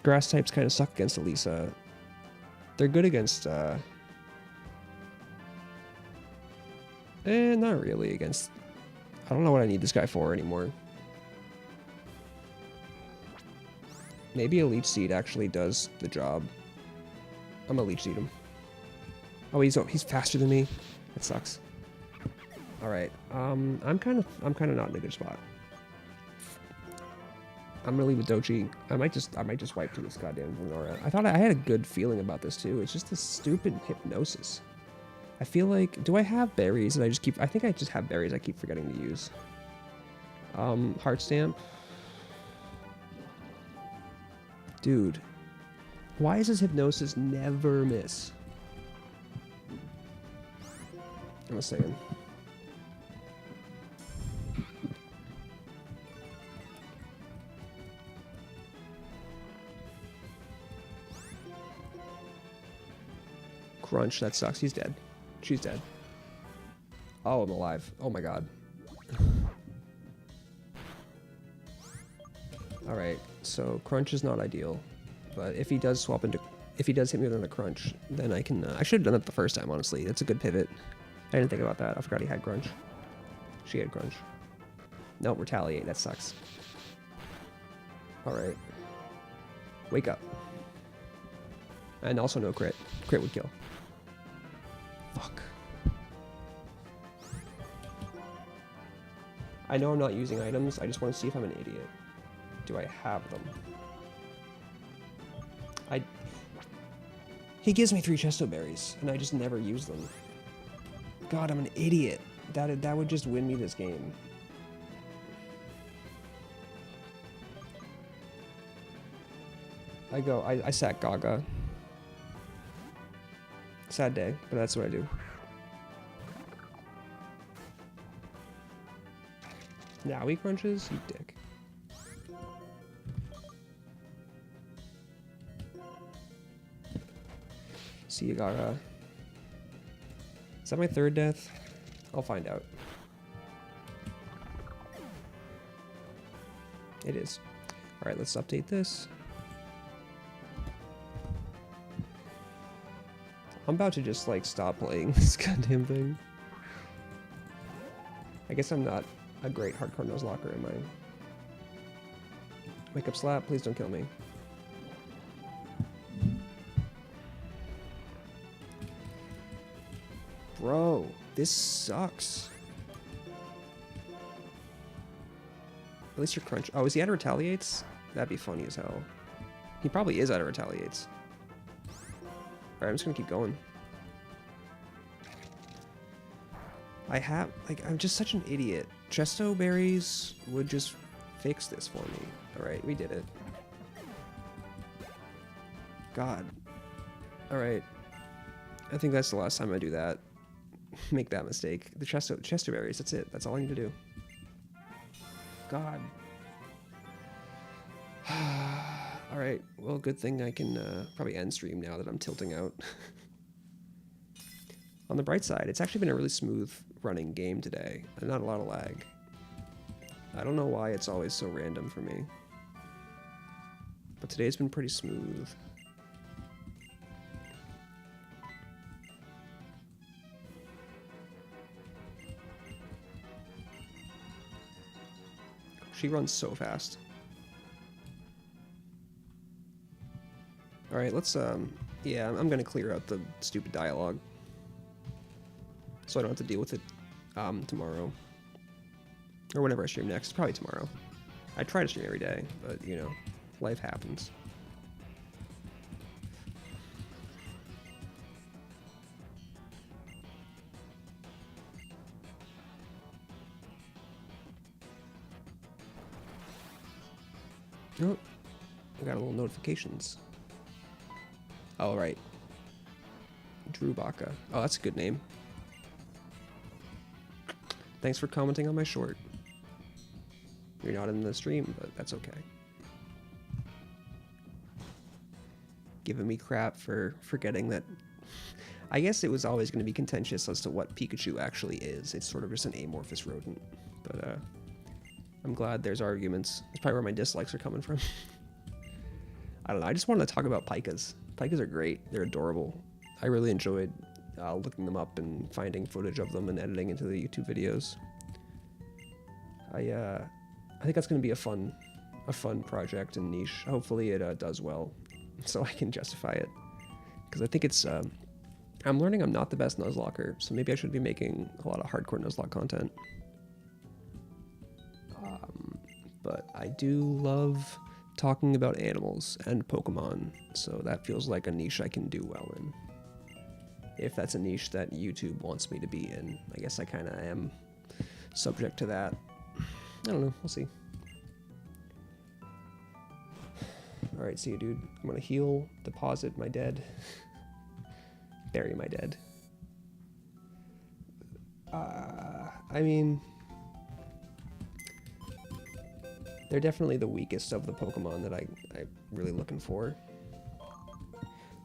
grass types kind of suck against Elisa. They're good against not really against... I don't know what I need this guy for anymore. Maybe a Leech Seed actually does the job. I'm gonna Leech Seed him. Oh, he's faster than me. That sucks. All right. I'm kind of not in a good spot. I'm gonna leave with Dochi. I might just wipe through this goddamn Lenora. I thought I had a good feeling about this too. It's just this stupid hypnosis. I feel like, do I have berries that I think I just have berries I keep forgetting to use. Heart Stamp. Dude, why is this hypnosis never miss? I'm saying. Crunch, that sucks. He's dead. She's dead. Oh, I'm alive. Oh my god. Alright, so Crunch is not ideal. But if he does swap into... If he does hit me with a Crunch, then I can... I should have done it the first time, honestly. That's a good pivot. I didn't think about that. I forgot he had Crunch. She had Crunch. Nope, Retaliate. That sucks. Alright. Wake up. And also no crit. Crit would kill. Fuck. I know I'm not using items. I just want to see if I'm an idiot. Do I have them? He gives me 3 Chesto Berries, and I just never use them. God, I'm an idiot. That would just win me this game. I sack Gaga. Sad day, but that's what I do. Now he crunches? You dick. See you, Gaga. Is that my 3rd death? I'll find out. It is. Alright, let's update this. I'm about to just, like, stop playing this goddamn thing. I guess I'm not a great hardcore Nuzlocke-er, am I? Wake up slap, please don't kill me. Bro, this sucks. At least you're crunch. Oh, is he out of Retaliates? That'd be funny as hell. He probably is out of Retaliates. Alright, I'm just gonna keep going. I'm just such an idiot. Chesto Berries would just fix this for me. Alright, we did it. God. Alright. I think that's the last time I do that. Make that mistake. The Chesto Berries, that's it. That's all I need to do. God. All right. Well, good thing I can probably end stream now that I'm tilting out. On the bright side, it's actually been a really smooth running game today. And not a lot of lag. I don't know why it's always so random for me. But today's been pretty smooth. She runs so fast. Alright, let's, yeah, I'm gonna clear out the stupid dialogue. So I don't have to deal with it, tomorrow. Or whenever I stream next. Probably tomorrow. I try to stream every day, but, you know, life happens. Oh, I got a little notifications. Oh, right. Drew Baca. Oh, that's a good name. Thanks for commenting on my short. You're not in the stream, but that's okay. Giving me crap for forgetting that. I guess it was always going to be contentious as to what Pikachu actually is. It's sort of just an amorphous rodent. But, I'm glad there's arguments. That's probably where my dislikes are coming from. I don't know. I just wanted to talk about pikas. Pikas are great. They're adorable. I really enjoyed looking them up and finding footage of them and editing into the YouTube videos. I think that's going to be a fun project and niche. Hopefully it does well, so I can justify it. Because I think it's. I'm learning I'm not the best Nuzlocker, so maybe I should be making a lot of hardcore Nuzlocke content. But I do love talking about animals and Pokemon, so that feels like a niche I can do well in. If that's a niche that YouTube wants me to be in, I guess I kind of am subject to that. I don't know, we'll see. Alright, see you, dude. I'm gonna heal, deposit my dead, bury my dead. I mean, they're definitely the weakest of the Pokemon that I'm really looking for.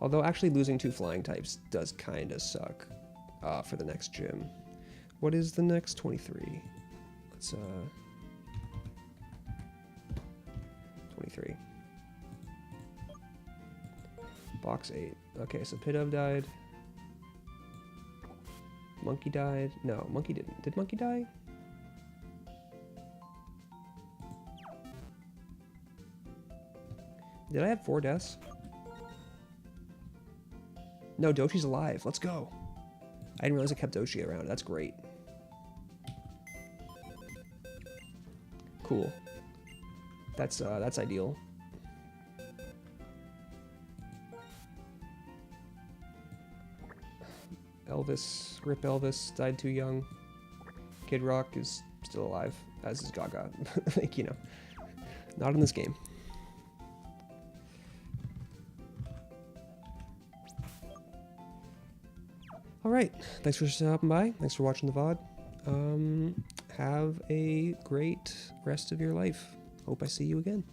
Although actually losing 2 flying types does kind of suck for the next gym. What is the next? 23. Let's 23. Box 8. Okay, so Pidove died. Monkey died. No, Monkey didn't. Did Monkey die? Did I have 4 deaths? No, Dochi's alive. Let's go. I didn't realize I kept Dochi around. That's great. Cool. That's ideal. Elvis, Rip Elvis, died too young. Kid Rock is still alive, as is Gaga. Like, you know, not in this game. Alright, thanks for stopping by. Thanks for watching the VOD. Have a great rest of your life. Hope I see you again.